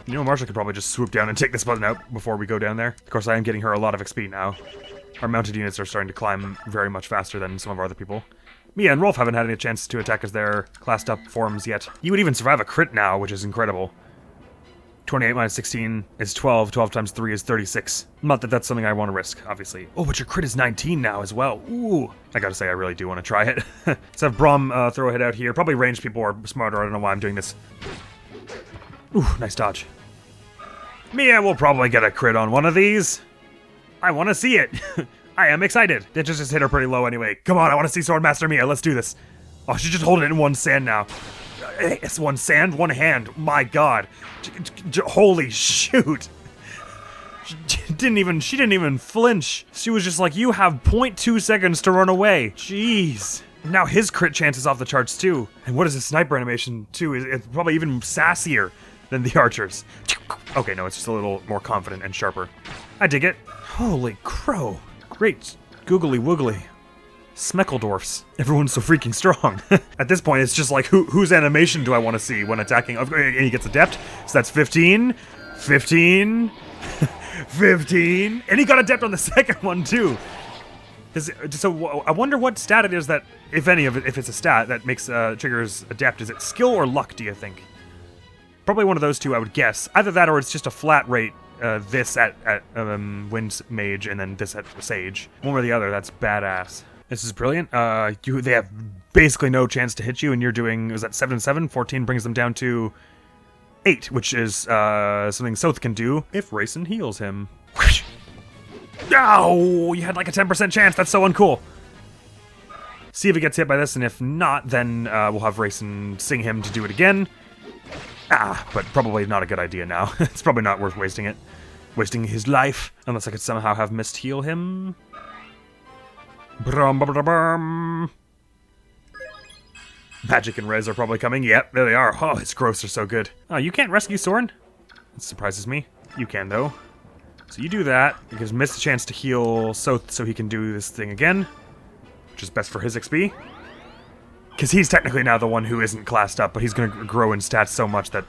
You know, Marshall could probably just swoop down and take this button out before we go down there. Of course, I am getting her a lot of XP now. Our mounted units are starting to climb very much faster than some of our other people. Mia and Rolf haven't had any chance to attack as their classed up forms yet. You would even survive a crit now, which is incredible. 28 minus 16 is 12. 12 times 3 is 36. Not that that's something I want to risk, obviously. Oh, but your crit is 19 now as well. Ooh. I gotta say, I really do want to try it. Let's have Braum throw a hit out here. Probably ranged people are smarter. I don't know why I'm doing this. Ooh, nice dodge. Mia will probably get a crit on one of these. I want to see it. I am excited. It just hit her pretty low anyway. Come on, I want to see Swordmaster Mia. Let's do this. Oh, she's just holding it in one sand now. It's one sand, one hand. My god. Holy shoot. She didn't even flinch. She was just like, you have 0.2 seconds to run away. Jeez. Now his crit chance is off the charts too. And what is his sniper animation too? It's probably even sassier than the archers. Okay, no, it's just a little more confident and sharper. I dig it. Holy crow. Great googly woogly. Smeckledorfs. Everyone's so freaking strong. At this point, it's just like, whose animation do I want to see when attacking? And he gets adept, so that's 15, 15, 15, and he got adept on the second one too. So I wonder what stat it is that, if any of it, if it's a stat that makes triggers adept. Is it skill or luck, do you think? Probably one of those two, I would guess. Either that or it's just a flat rate. This at Wind Mage and then this at Sage. One or the other, that's badass. This is brilliant. They have basically no chance to hit you, and you're doing, is that 7-7? 14 brings them down to 8, which is something Soth can do if Rayson heals him. Oh, you had like a 10% chance. That's so uncool. See if he gets hit by this, and if not, then we'll have Rayson sing him to do it again. But probably not a good idea now. It's probably not worth wasting it. Wasting his life. Unless I could somehow have missed heal him. Brum. Magic and Rez are probably coming. Yep, there they are. Oh, his growths are so good. Oh, you can't rescue Soren? That surprises me. You can, though. So you do that. It gives Mist a chance to heal so he can do this thing again. Which is best for his XP. Because he's technically now the one who isn't classed up, but he's going to grow in stats so much that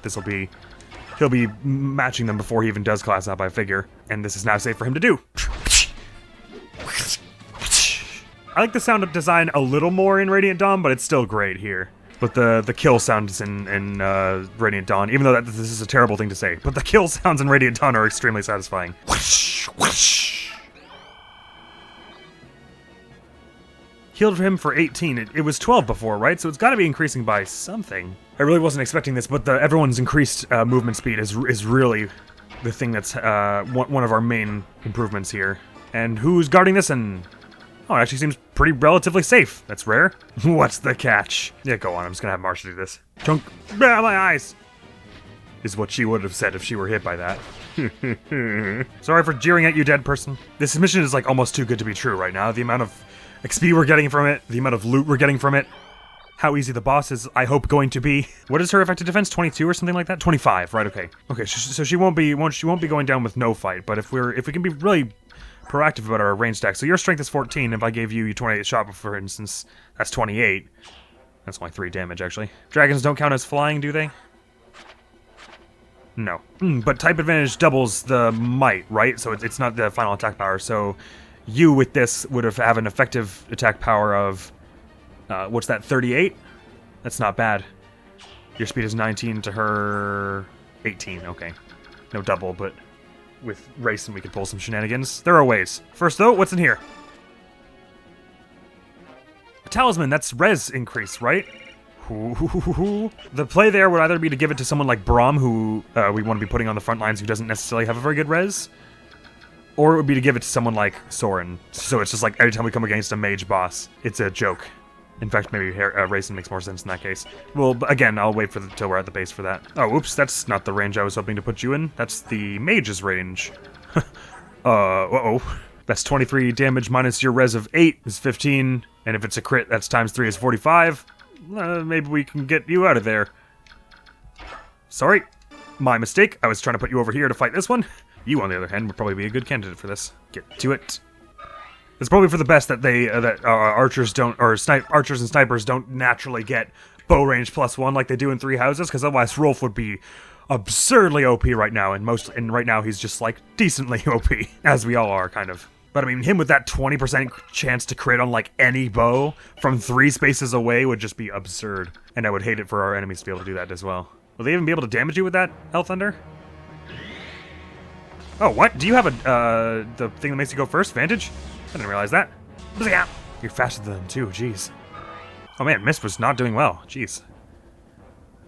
he'll be matching them before he even does class up, I figure. And this is now safe for him to do. I like the sound of design a little more in Radiant Dawn, but it's still great here. But the kill sounds in Radiant Dawn, even though this is a terrible thing to say, but the kill sounds in Radiant Dawn are extremely satisfying. Healed him for 18. It was 12 before, right? So it's got to be increasing by something. I really wasn't expecting this, but everyone's increased movement speed is really the thing that's one of our main improvements here. And who's guarding this? And oh, it actually seems pretty relatively safe. That's rare. What's the catch? Yeah, go on. I'm just gonna have Marsha do this. Chunk. Ah, my eyes! Is what she would have said if she were hit by that. Sorry for jeering at you, dead person. This mission is like almost too good to be true right now. The amount of XP we're getting from it, the amount of loot we're getting from it, how easy the boss is, I hope, going to be. What is her effective defense? 22 or something like that? 25, right? Okay. Okay, so she won't be going down with no fight. But if we can be really proactive about our range stack. So your strength is 14. If I gave you 28 shot, for instance, that's 28. That's only 3 damage, actually. Dragons don't count as flying, do they? No. But type advantage doubles the might, right? So it's not the final attack power. So you with this would have an effective attack power of what's that? 38. That's not bad. Your speed is 19 to her 18. Okay, no double, but with Rayson we could pull some shenanigans. There are ways. First though, what's in here? A talisman, that's res increase, right? The play there would either be to give it to someone like Braum, who we want to be putting on the front lines, who doesn't necessarily have a very good res, or it would be to give it to someone like Soren. So it's just like every time we come against a mage boss, it's a joke. In fact, maybe Rayson makes more sense in that case. Well, again, I'll wait till we're at the base for that. Oh, oops, that's not the range I was hoping to put you in. That's the mage's range. Uh-oh. That's 23 damage minus your res of 8 is 15. And if it's a crit, that's times 3 is 45. Maybe we can get you out of there. Sorry. My mistake. I was trying to put you over here to fight this one. You, on the other hand, would probably be a good candidate for this. Get to it. It's probably for the best that archers and snipers don't naturally get bow range +1 like they do in Three Houses, because otherwise Rolf would be absurdly OP right now, and right now he's just like decently OP, as we all are, kind of. But I mean, him with that 20% chance to crit on like any bow from 3 spaces away would just be absurd, and I would hate it for our enemies to be able to do that as well. Will they even be able to damage you with that, Hell Thunder? Oh, what? Do you have the thing that makes you go first? Vantage? I didn't realize that. You're faster than them too, jeez. Oh man, Mist was not doing well, jeez.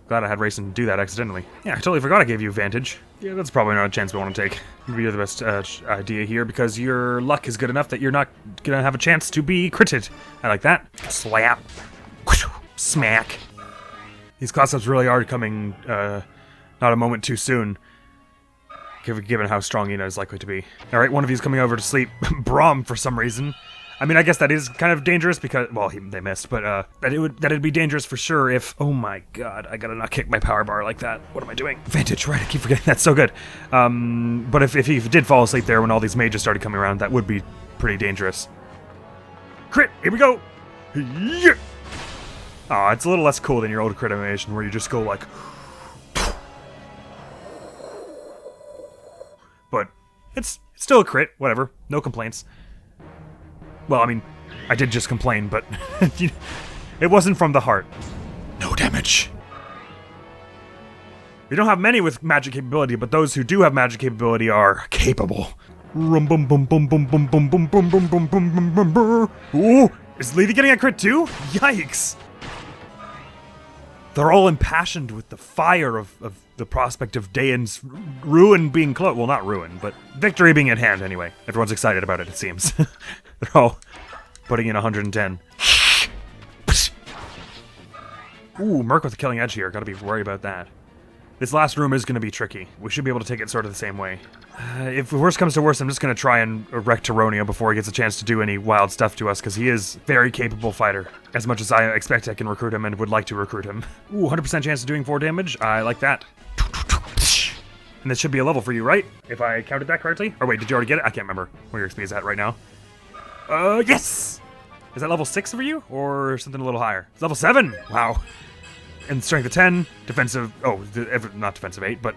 Glad I had Rayson do that accidentally. Yeah, I totally forgot I gave you Vantage. Yeah, that's probably not a chance we want to take. Maybe you're the best idea here, because your luck is good enough that you're not gonna have a chance to be critted. I like that. Slap. Smack. These class-ups really are coming not a moment too soon, given how strong Ina is likely to be. Alright, one of you is coming over to sleep. Braum, for some reason. I mean, I guess that is kind of dangerous because, well, they missed, but that'd be dangerous for sure if, oh my god, I gotta not kick my power bar like that. What am I doing? Vantage, right, I keep forgetting that's so good. But if he did fall asleep there when all these mages started coming around, that would be pretty dangerous. Crit, here we go! Yeah. Aw, it's a little less cool than your old crit animation where you just go like... But it's still a crit, whatever, no complaints. Well, I mean, I did just complain, but it wasn't from the heart. No damage. We don't have many with magic capability, but those who do have magic capability are capable. Rum bum bum bum bum bum bum bum bum bum bum bum bum bum. Ooh, is Levy getting a crit too? Yikes! They're all impassioned with the fire of the prospect of Dayan's ruin being close. Well, not ruin, but victory being at hand anyway. Everyone's excited about it, it seems. They're all putting in 110. Ooh, Merc with a killing edge here. Gotta be worried about that. This last room is gonna be tricky. We should be able to take it sort of the same way. If worst comes to worst, I'm just gonna try and wreck Tyronia before he gets a chance to do any wild stuff to us, because he is a very capable fighter. As much as I expect I can recruit him and would like to recruit him. Ooh, 100% chance of doing 4 damage. I like that. And this should be a level for you, right? If I counted that correctly? Or wait, did you already get it? I can't remember where your XP is at right now. Yes! Is that level 6 for you? Or something a little higher? It's level 7! Wow. And strength of 10, defensive, not defensive 8, but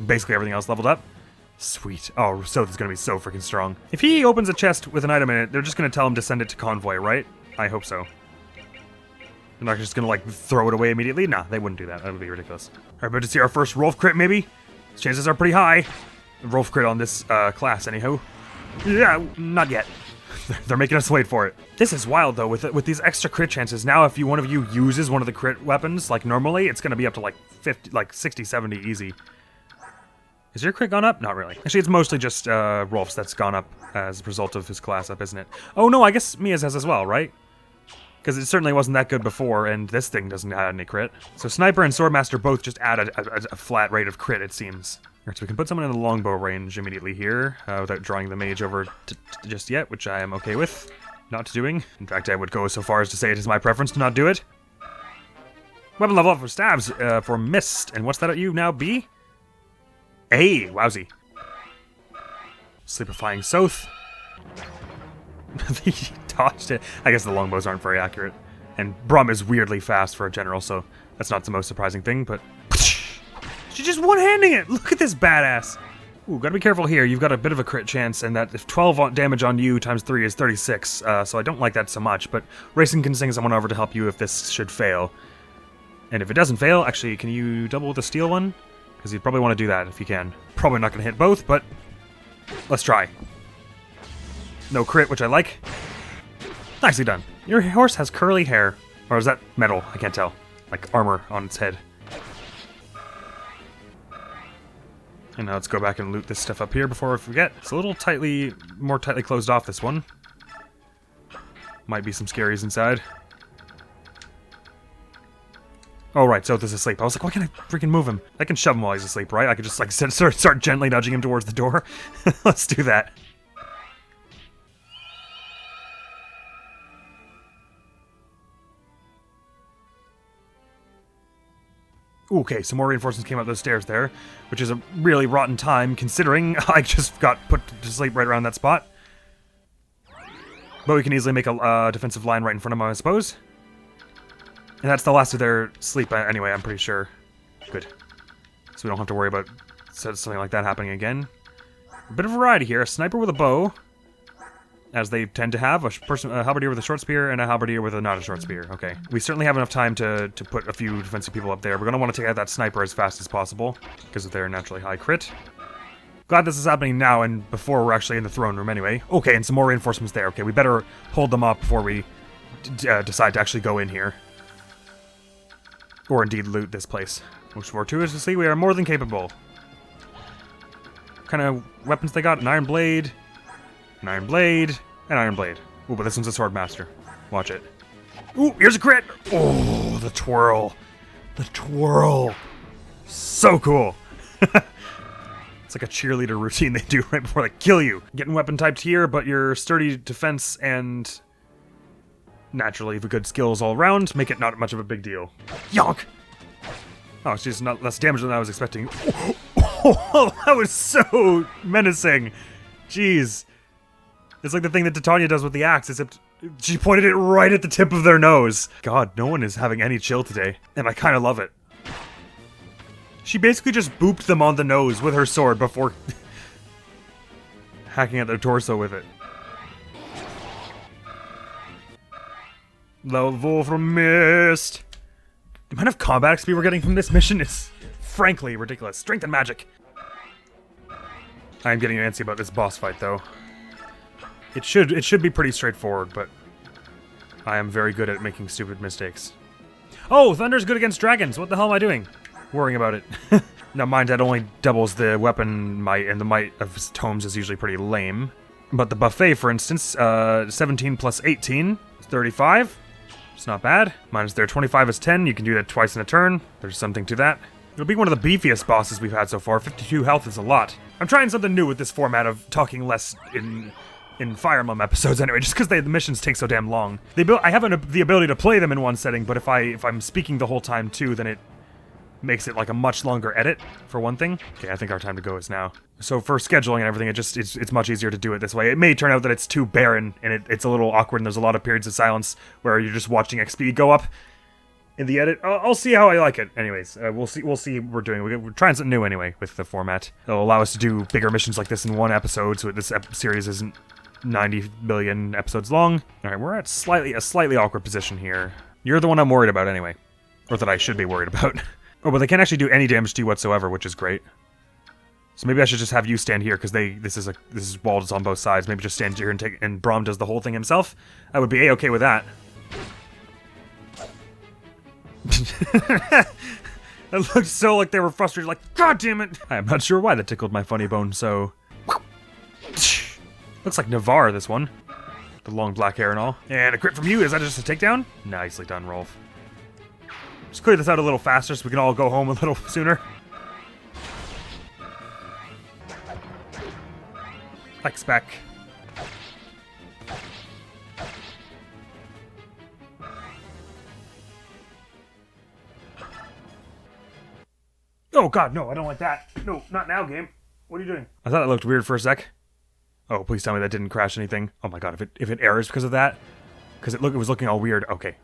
basically everything else leveled up. Sweet. Oh, so this is going to be so freaking strong. If he opens a chest with an item in it, they're just going to tell him to send it to convoy, right? I hope so. They're not just going to, like, throw it away immediately? Nah, they wouldn't do that. That would be ridiculous. Alright, but to see our first Rolf crit, maybe? Chances are pretty high. Rolf crit on this class, anyhow. Yeah, not yet. They're making us wait for it. This is wild, though, with these extra crit chances. Now, if one of you uses one of the crit weapons, like normally, it's going to be up to, like, 50, like 60, 70 easy. Is your crit gone up? Not really. Actually, it's mostly just Rolf's that's gone up as a result of his class up, isn't it? Oh, no, I guess Mia's has as well, right? Because it certainly wasn't that good before, and this thing doesn't add any crit. So Sniper and Swordmaster both just add a flat rate of crit, it seems. Alright, so we can put someone in the longbow range immediately here, without drawing the mage over just yet, which I am okay with not doing. In fact, I would go so far as to say it is my preference to not do it. Weapon level up for stabs, for mist. And what's that at you now, B? A, wowsy. Sleepifying Soth. He dodged it. I guess the longbows aren't very accurate. And Brum is weirdly fast for a general, so that's not the most surprising thing, but... She's just one-handing it! Look at this badass! Ooh, gotta be careful here. You've got a bit of a crit chance, and that if 12 damage on you times 3 is 36, so I don't like that so much, but Racing can sing someone over to help you if this should fail. And if it doesn't fail, actually, can you double with the steel one? Because you'd probably want to do that if you can. Probably not gonna hit both, but let's try. No crit, which I like. Nicely done. Your horse has curly hair. Or is that metal? I can't tell. Like armor on its head. And now let's go back and loot this stuff up here before I forget. It's a little more tightly closed off, this one. Might be some scaries inside. Oh, right, Soth is asleep. I was like, why can't I freaking move him? I can shove him while he's asleep, right? I could just, like, start gently nudging him towards the door. Let's do that. Okay, some more reinforcements came up those stairs there, which is a really rotten time, considering I just got put to sleep right around that spot. But we can easily make a defensive line right in front of them, I suppose. And that's the last of their sleep anyway, I'm pretty sure. Good. So we don't have to worry about something like that happening again. A bit of variety here. A sniper with a bow, as they tend to have. A halberdier with a short spear, and a halberdier with not a short spear. Okay. We certainly have enough time to put a few defensive people up there. We're going to want to take out that sniper as fast as possible, because of their naturally high crit. Glad this is happening now, and before we're actually in the throne room anyway. Okay, and some more reinforcements there. Okay, we better hold them up before we decide to actually go in here. Or indeed loot this place. Which fortuitously we are more than capable. What kind of weapons they got? An iron blade, an iron blade, an iron blade. Ooh, but this one's a sword master. Watch it. Ooh, here's a crit! Oh, the twirl. The twirl. So cool. It's like a cheerleader routine they do right before they kill you. Getting weapon typed here, but your sturdy defense and naturally the good skills all around make it not much of a big deal. Yonk! Oh, she's not less damage than I was expecting. Oh, that was so menacing. Jeez. It's like the thing that Titania does with the axe, except she pointed it right at the tip of their nose. God, no one is having any chill today, and I kind of love it. She basically just booped them on the nose with her sword before hacking at their torso with it. Level from Mist. The amount of combat XP we're getting from this mission is frankly ridiculous. Strength and magic. I'm getting antsy about this boss fight, though. It should be pretty straightforward, but I am very good at making stupid mistakes. Oh, thunder's good against dragons. What the hell am I doing? Worrying about it. Now, mind that only doubles the weapon might, and the might of his tomes is usually pretty lame. But the buffet, for instance, 17 plus 18 is 35. It's not bad. Minus their 25 is 10. You can do that twice in a turn. There's something to that. It'll be one of the beefiest bosses we've had so far. 52 health is a lot. I'm trying something new with this format of talking less in Fire Emblem episodes anyway, just because the missions take so damn long. I have the ability to play them in one setting, but if I'm speaking the whole time too, then it makes it like a much longer edit, for one thing. Okay, I think our time to go is now. So for scheduling and everything, it's much easier to do it this way. It may turn out that it's too barren, and it's a little awkward, and there's a lot of periods of silence where you're just watching XP go up in the edit. I'll see how I like it. Anyways, we'll see what we're doing. We're trying something new anyway with the format. It'll allow us to do bigger missions like this in one episode, so this series isn't 90 billion episodes long. Alright, we're at a slightly awkward position here. You're the one I'm worried about anyway. Or that I should be worried about. Oh, but they can't actually do any damage to you whatsoever, which is great. So maybe I should just have you stand here, because this is walls on both sides. Maybe just stand here and Braum does the whole thing himself. I would be A-okay with that. It looked so like they were frustrated, like, God damn it! I'm not sure why that tickled my funny bone, so... Looks like Nevassa, this one. The long black hair and all. And a crit from you, is that just a takedown? Nicely done, Rolf. Just clear this out a little faster so we can all go home a little sooner. Like spec. Oh god, no, I don't like that. No, not now, game. What are you doing? I thought it looked weird for a sec. Oh, please tell me that didn't crash anything. Oh my god, if it errors because of that? Because it was looking all weird. Okay.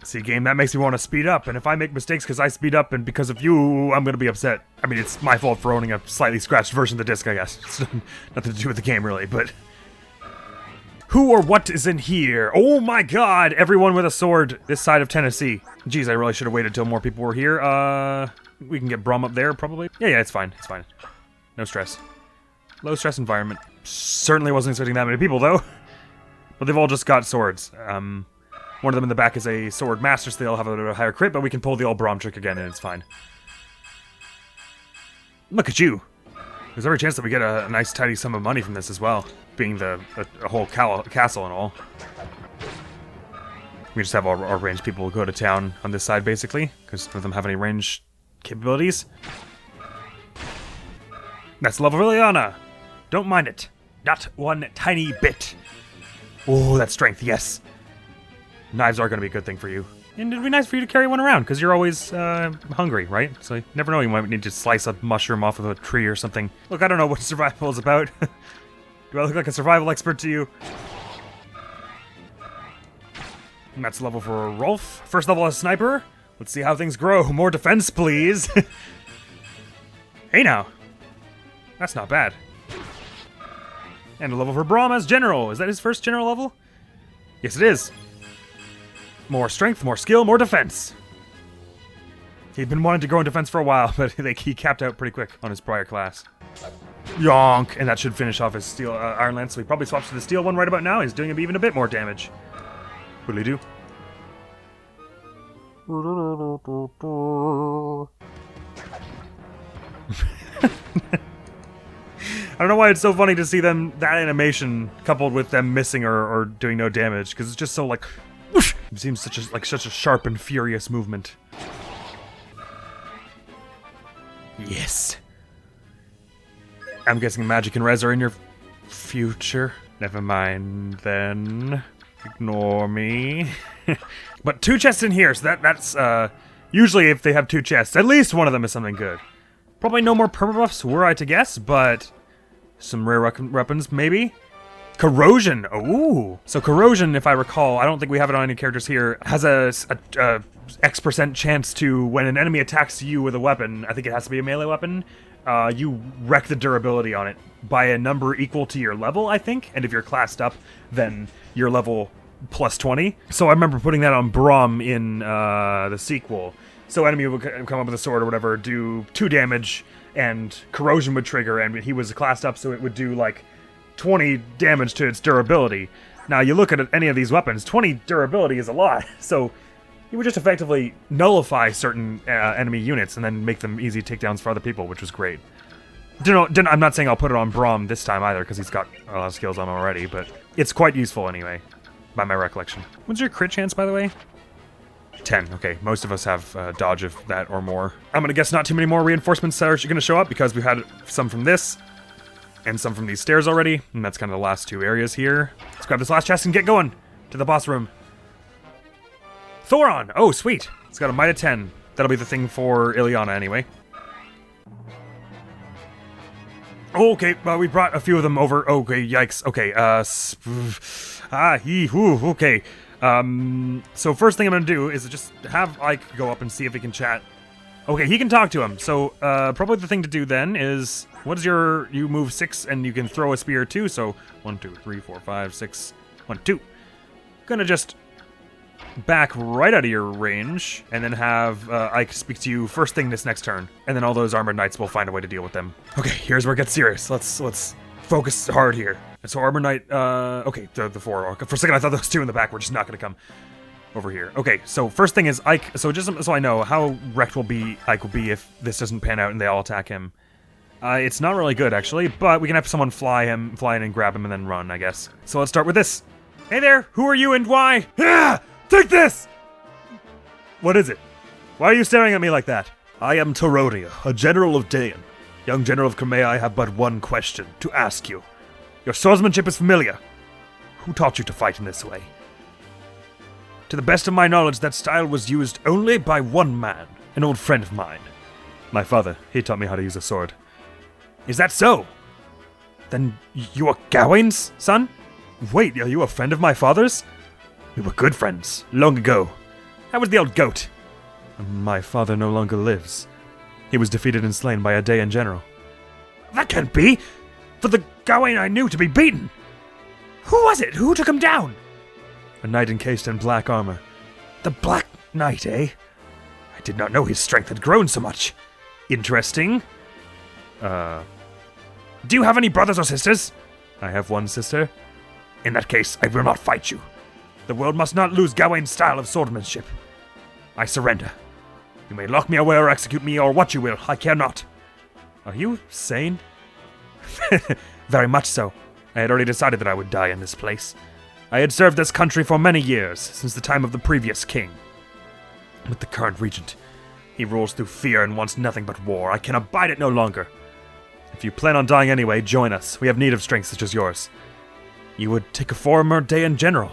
See, game, that makes me want to speed up, and if I make mistakes because I speed up and because of you, I'm going to be upset. I mean, it's my fault for owning a slightly scratched version of the disc, I guess. It's nothing to do with the game, really, but... Who or what is in here? Oh my god, everyone with a sword this side of Tennessee. Jeez, I really should have waited till more people were here. We can get Braum up there, probably. Yeah, it's fine, it's fine. No stress. Low stress environment. Certainly wasn't expecting that many people, though. But they've all just got swords. One of them in the back is a sword master, so they'll have a little higher crit, but we can pull the old Braum trick again, and it's fine. Look at you. There's every chance that we get a nice tidy sum of money from this as well, being a whole castle and all. We just have our ranged people go to town on this side, basically, because none of them have any range capabilities. That's level Reliana. Don't mind it. Not one tiny bit. Oh, that strength, yes. Knives are going to be a good thing for you. And it'd be nice for you to carry one around, because you're always hungry, right? So you never know, you might need to slice a mushroom off of a tree or something. Look, I don't know what survival is about. Do I look like a survival expert to you? And that's level for Rolf. First level as sniper. Let's see how things grow. More defense, please. Hey now. That's not bad. And a level for Braum as general. Is that his first general level? Yes, it is. More strength, more skill, more defense. He'd been wanting to grow in defense for a while, but he capped out pretty quick on his prior class. Yonk! And that should finish off his steel Iron Lance, so he probably swaps to the steel one right about now. He's doing even a bit more damage. What'll he do? I don't know why it's so funny to see them, that animation, coupled with them missing or doing no damage, because it's just so like... Whoosh! It seems such a sharp and furious movement. Yes. I'm guessing magic and res are in your future. Never mind then. Ignore me. But 2 chests in here, so that's usually if they have 2 chests, at least one of them is something good. Probably no more permabuffs, were I to guess, but some rare weapons maybe. Corrosion! Ooh! So corrosion, if I recall, I don't think we have it on any characters here, has a X% chance to, when an enemy attacks you with a weapon, I think it has to be a melee weapon, you wreck the durability on it by a number equal to your level, I think, and if you're classed up, then your level plus 20. So I remember putting that on Braum in the sequel. So enemy would come up with a sword or whatever, do 2 damage, and corrosion would trigger, and he was classed up, so it would do like 20 damage to its durability. Now, you look at any of these weapons, 20 durability is a lot, so he would just effectively nullify certain enemy units and then make them easy takedowns for other people, which was great. I'm not saying I'll put it on Braum this time either, because he's got a lot of skills on him already, but it's quite useful anyway, by my recollection. What's your crit chance, by the way? 10. Okay, most of us have dodge of that or more. I'm gonna guess not too many more reinforcements that are gonna show up, because we've had some from this, and some from these stairs already, and that's kind of the last two areas here. Let's grab this last chest and get going to the boss room. Thoron! Oh, sweet. It's got a might of 10. That'll be the thing for Ileana anyway. Okay, we brought a few of them over. Okay, yikes. Okay, okay. So first thing I'm gonna do is just have Ike go up and see if he can chat. Okay, he can talk to him. So, probably the thing to do then is, what is you move 6 and you can throw a spear too, so 1, 2, 3, 4, 5, 6, 1, 2. Gonna just back right out of your range, and then have Ike speak to you first thing this next turn, and then all those armored knights will find a way to deal with them. Okay, here's where it gets serious. Let's focus hard here. So armored knight, okay, the 4. For a second I thought those 2 in the back were just not gonna come over here. Okay, so first thing is Ike, so just so I know how wrecked Ike will be if this doesn't pan out and they all attack him. It's not really good actually, but we can have someone fly in and grab him and then run, I guess. So let's start with this. Hey there, who are you and why? Yeah! Take this! What is it? Why are you staring at me like that? I am Pt.38, a general of Dayan. Young general of Crimea, I have but one question to ask you. Your swordsmanship is familiar. Who taught you to fight in this way? To the best of my knowledge, that style was used only by one man, an old friend of mine. My father, he taught me how to use a sword. Is that so? Then you are Gawain's son? Wait, are you a friend of my father's? We were good friends, long ago. How was the old goat? My father no longer lives. He was defeated and slain by a Dayan general. That can't be! For the Gawain I knew to be beaten! Who was it? Who took him down? A knight encased in black armor. The Black Knight, eh? I did not know his strength had grown so much. Interesting. Do you have any brothers or sisters? I have one sister. In that case, I will not fight you. The world must not lose Gawain's style of swordsmanship. I surrender. You may lock me away or execute me or what you will. I care not. Are you sane? Very much so. I had already decided that I would die in this place. I had served this country for many years, since the time of the previous king. With the current regent, he rules through fear and wants nothing but war. I can abide it no longer. If you plan on dying anyway, join us. We have need of strength such as yours. You would take a former Dayan general.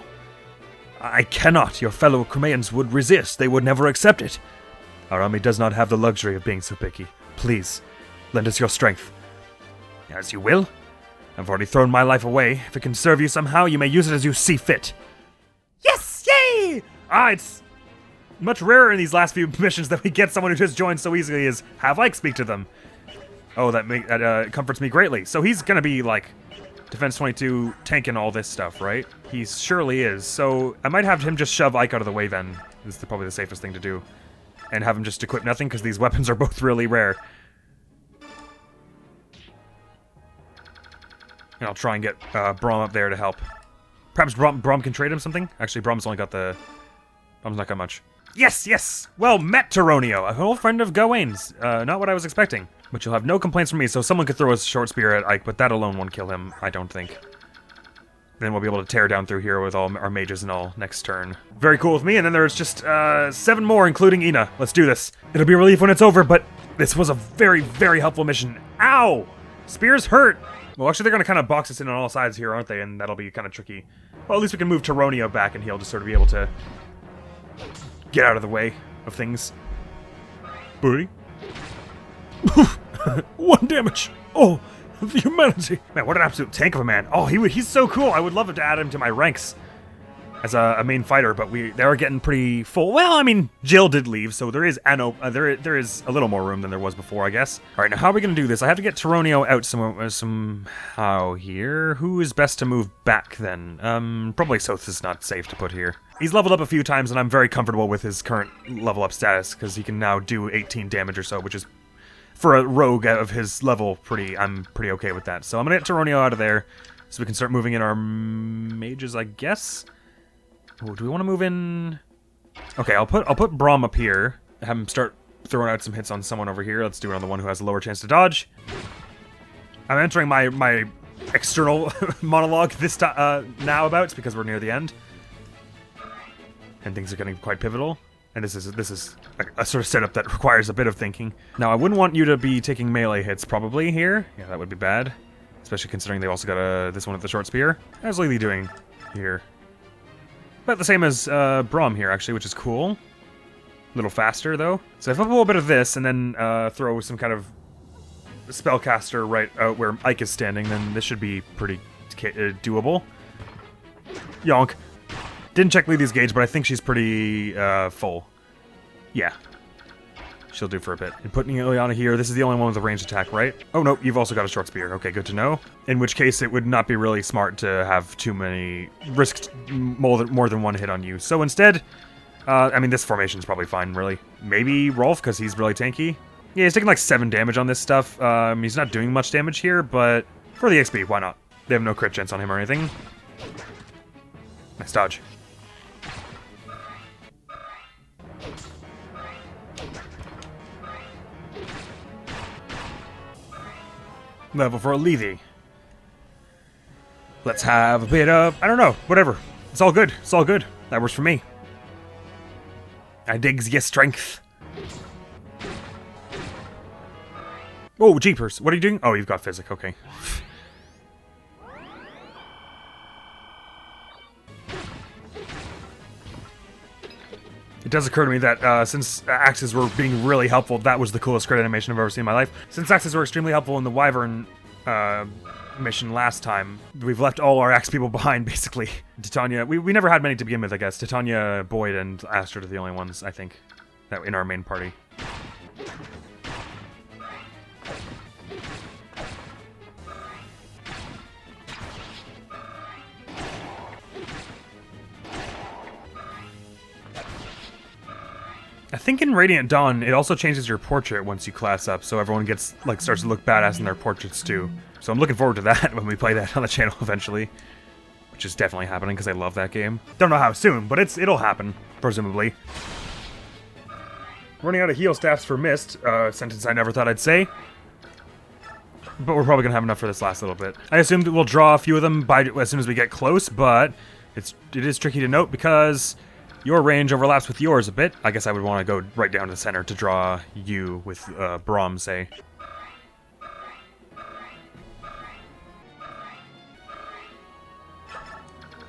I cannot. Your fellow Crimeans would resist. They would never accept it. Our army does not have the luxury of being so picky. Please, lend us your strength. As you will. I've already thrown my life away. If it can serve you somehow, you may use it as you see fit. Yes! Yay! It's much rarer in these last few missions that we get someone who just joins so easily as have Ike speak to them. Oh, that comforts me greatly. So he's gonna be, like, Defense 22 tanking all this stuff, right? He surely is. So I might have him just shove Ike out of the way then. This is probably the safest thing to do. And have him just equip nothing, because these weapons are both really rare. And I'll try and get Braum up there to help. Perhaps Braum can trade him something? Actually, Braum's only got the... Braum's not got much. Yes! Well met, Tyronio, an old friend of Gawain's. Not what I was expecting. But you'll have no complaints from me, so someone could throw a short spear at Ike, but that alone won't kill him, I don't think. Then we'll be able to tear down through here with all our mages and all next turn. Very cool with me, and then there's just 7 more, including Ina. Let's do this. It'll be a relief when it's over, but this was a very, very helpful mission. Ow! Spears hurt! Well, actually, they're going to kind of box us in on all sides here, aren't they? And that'll be kind of tricky. Well, at least we can move Tyronio back, and he'll just sort of be able to get out of the way of things. Booty. 1 damage. Oh, the humanity. Man, what an absolute tank of a man. Oh, he's so cool. I would love to add him to my ranks as a main fighter, but they are getting pretty full. Well, I mean, Jill did leave, so there is there is a little more room than there was before, I guess. All right, now how are we going to do this? I have to get Tyronio out somehow here. Who is best to move back then? Probably Soth is not safe to put here. He's leveled up a few times, and I'm very comfortable with his current level up status because he can now do 18 damage or so, which is, for a rogue of his level, I'm pretty okay with that. So I'm gonna get Tyronio out of there, so we can start moving in our mages, I guess. Oh, do we want to move in Okay, I'll put Braum up here. Have him start throwing out some hits on someone over here. Let's do it on the one who has a lower chance to dodge. I'm entering my external monologue this now about it's because we're near the end, and things are getting quite pivotal. And this is a sort of setup that requires a bit of thinking. Now, I wouldn't want you to be taking melee hits probably here. Yeah, that would be bad, especially considering they also got this one with the short spear. How's Lily doing here? About the same as Braum here, actually, which is cool. A little faster, though. So if I put a little bit of this and then throw some kind of spellcaster right out where Ike is standing, then this should be pretty doable. Yonk. Didn't check Lily's gauge, but I think she's pretty full. Yeah. She'll do for a bit. And putting Ileana here, this is the only one with a ranged attack, right? Oh, no, you've also got a short spear. Okay, good to know. In which case, it would not be really smart to have too many... risk more than one hit on you. So instead, I mean, this formation's probably fine, really. Maybe Rolf, because he's really tanky. Yeah, he's taking like 7 damage on this stuff. He's not doing much damage here, but for the XP, why not? They have no crit chance on him or anything. Nice dodge. Level for Levy. Let's have a bit of... I don't know, whatever. It's all good. It's all good. That works for me. I digs your strength. Oh, jeepers. What are you doing? Oh, you've got physic. Okay. It does occur to me that since axes were being really helpful, that was the coolest crit animation I've ever seen in my life. Since axes were extremely helpful in the Wyvern mission last time, we've left all our axe people behind, basically. Titania, we never had many to begin with, I guess. Titania, Boyd, and Astrid are the only ones, I think, that in our main party. I think in Radiant Dawn, it also changes your portrait once you class up, so everyone gets starts to look badass in their portraits too. So I'm looking forward to that when we play that on the channel eventually, which is definitely happening because I love that game. Don't know how soon, but it'll happen, presumably. Running out of heal staffs for Mist, sentence I never thought I'd say. But we're probably gonna have enough for this last little bit. I assumed we'll draw a few of them as soon as we get close, but it is tricky to note because your range overlaps with yours a bit. I guess I would want to go right down to the center to draw you with Braum, say.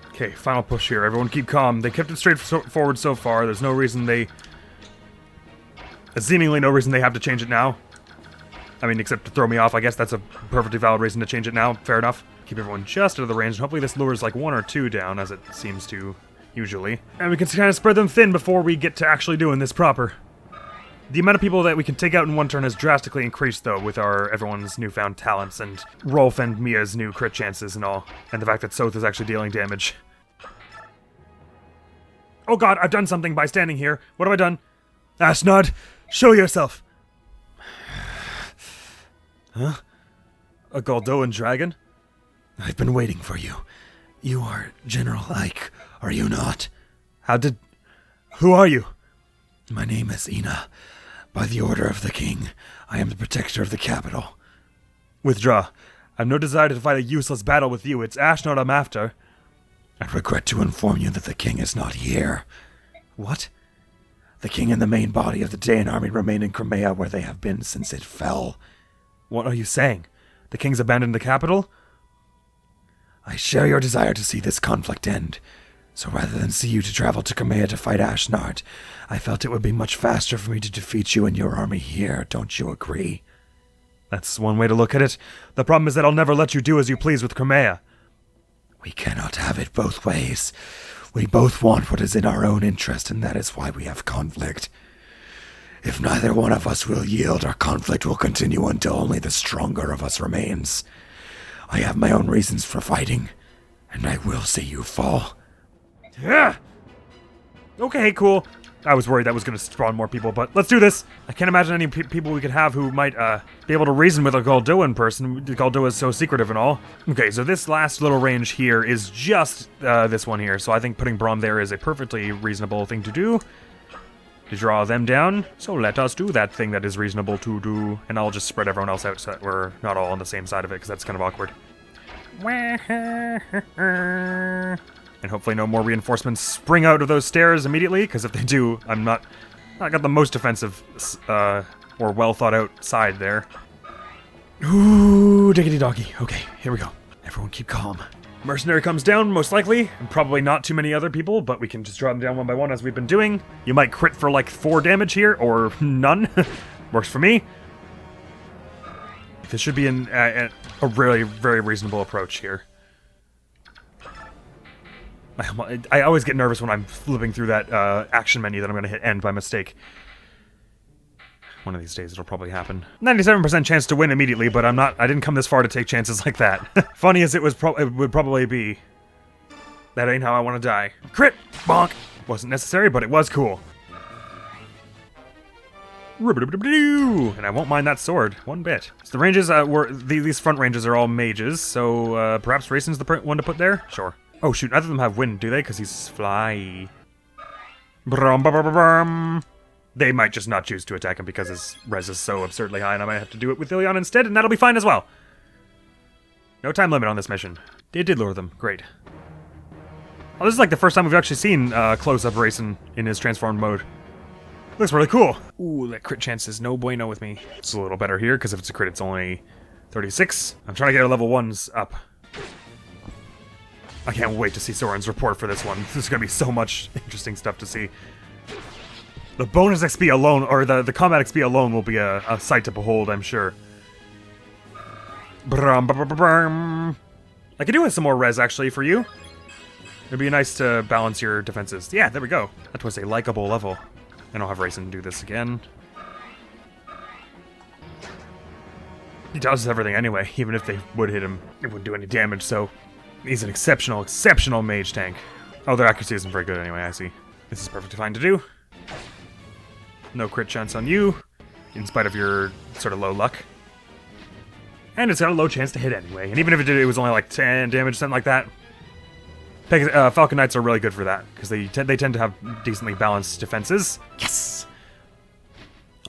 Okay, final push here. Everyone keep calm. They kept it straightforward so far. There's no reason seemingly no reason they have to change it now. I mean, except to throw me off. I guess that's a perfectly valid reason to change it now. Fair enough. Keep everyone just out of the range, and hopefully this lures like 1 or 2 down, as it seems to usually. And we can kind of spread them thin before we get to actually doing this proper. The amount of people that we can take out in one turn has drastically increased, though, with everyone's newfound talents, and Rolf and Mia's new crit chances and all, and the fact that Soth is actually dealing damage. Oh god, I've done something by standing here. What have I done? Ashnard, show yourself! Huh? A Goldoan dragon? I've been waiting for you. You are General Ike, are you not? Who are you? My name is Ina. By the order of the king, I am the protector of the capital. Withdraw. I've no desire to fight a useless battle with you. It's Ashnard I'm after. I regret to inform you that the king is not here. What? The king and the main body of the Daean army remain in Crimea where they have been since it fell. What are you saying? The king's abandoned the capital? I share your desire to see this conflict end. So rather than see you to travel to Crimea to fight Ashnard, I felt it would be much faster for me to defeat you and your army here, don't you agree? That's one way to look at it. The problem is that I'll never let you do as you please with Crimea. We cannot have it both ways. We both want what is in our own interest, and that is why we have conflict. If neither one of us will yield, our conflict will continue until only the stronger of us remains. I have my own reasons for fighting, and I will see you fall. Yeah. Okay, cool. I was worried that was going to spawn more people, but let's do this. I can't imagine any people we could have who might be able to reason with a Goldoa in person. Goldoa is so secretive and all. Okay, so this last little range here is just this one here, so I think putting Braum there is a perfectly reasonable thing to do. To draw them down, so let us do that thing that is reasonable to do. And I'll just spread everyone else out so that we're not all on the same side of it, because that's kind of awkward. And hopefully no more reinforcements spring out of those stairs immediately, because if they do, I got the most defensive or well thought out side there. Ooh, diggity doggy. Okay, here we go. Everyone keep calm. Mercenary comes down, most likely, and probably not too many other people, but we can just draw them down one by one as we've been doing. You might crit for like 4 damage here, or none. Works for me. This should be a really very reasonable approach here. I always get nervous when I'm flipping through that action menu that I'm going to hit end by mistake. One of these days it'll probably happen. 97% chance to win immediately, but I didn't come this far to take chances like that. Funny as it would probably be. That ain't how I want to die. Crit! Bonk! Wasn't necessary, but it was cool. And I won't mind that sword one bit. So the ranges these front ranges are all mages, so perhaps Rayson's the one to put there? Sure. Oh shoot, neither of them have wind, do they? Because he's fly. They might just not choose to attack him because his res is so absurdly high, and I might have to do it with Ileana instead, and that'll be fine as well. No time limit on this mission. They did lure them. Great. Oh, this is like the first time we've actually seen close-up Rayson in his transformed mode. Looks really cool. Ooh, that crit chance is no bueno with me. It's a little better here, because if it's a crit, it's only 36. I'm trying to get our level 1s up. I can't wait to see Soren's report for this one. There's going to be so much interesting stuff to see. The bonus XP alone, or the combat XP alone, will be a sight to behold, I'm sure. I could do with some more res, actually, for you. It'd be nice to balance your defenses. Yeah, there we go. That was a likable level. And I'll have Rayson do this again. He does everything anyway. Even if they would hit him, it wouldn't do any damage, so... He's an exceptional mage tank. Oh, their accuracy isn't very good anyway, I see. This is perfectly fine to do. No crit chance on you, in spite of your sort of low luck. And it's got a low chance to hit anyway. And even if it did, it was only like 10 damage, something like that. Falcon Knights are really good for that, because they tend to have decently balanced defenses. Yes!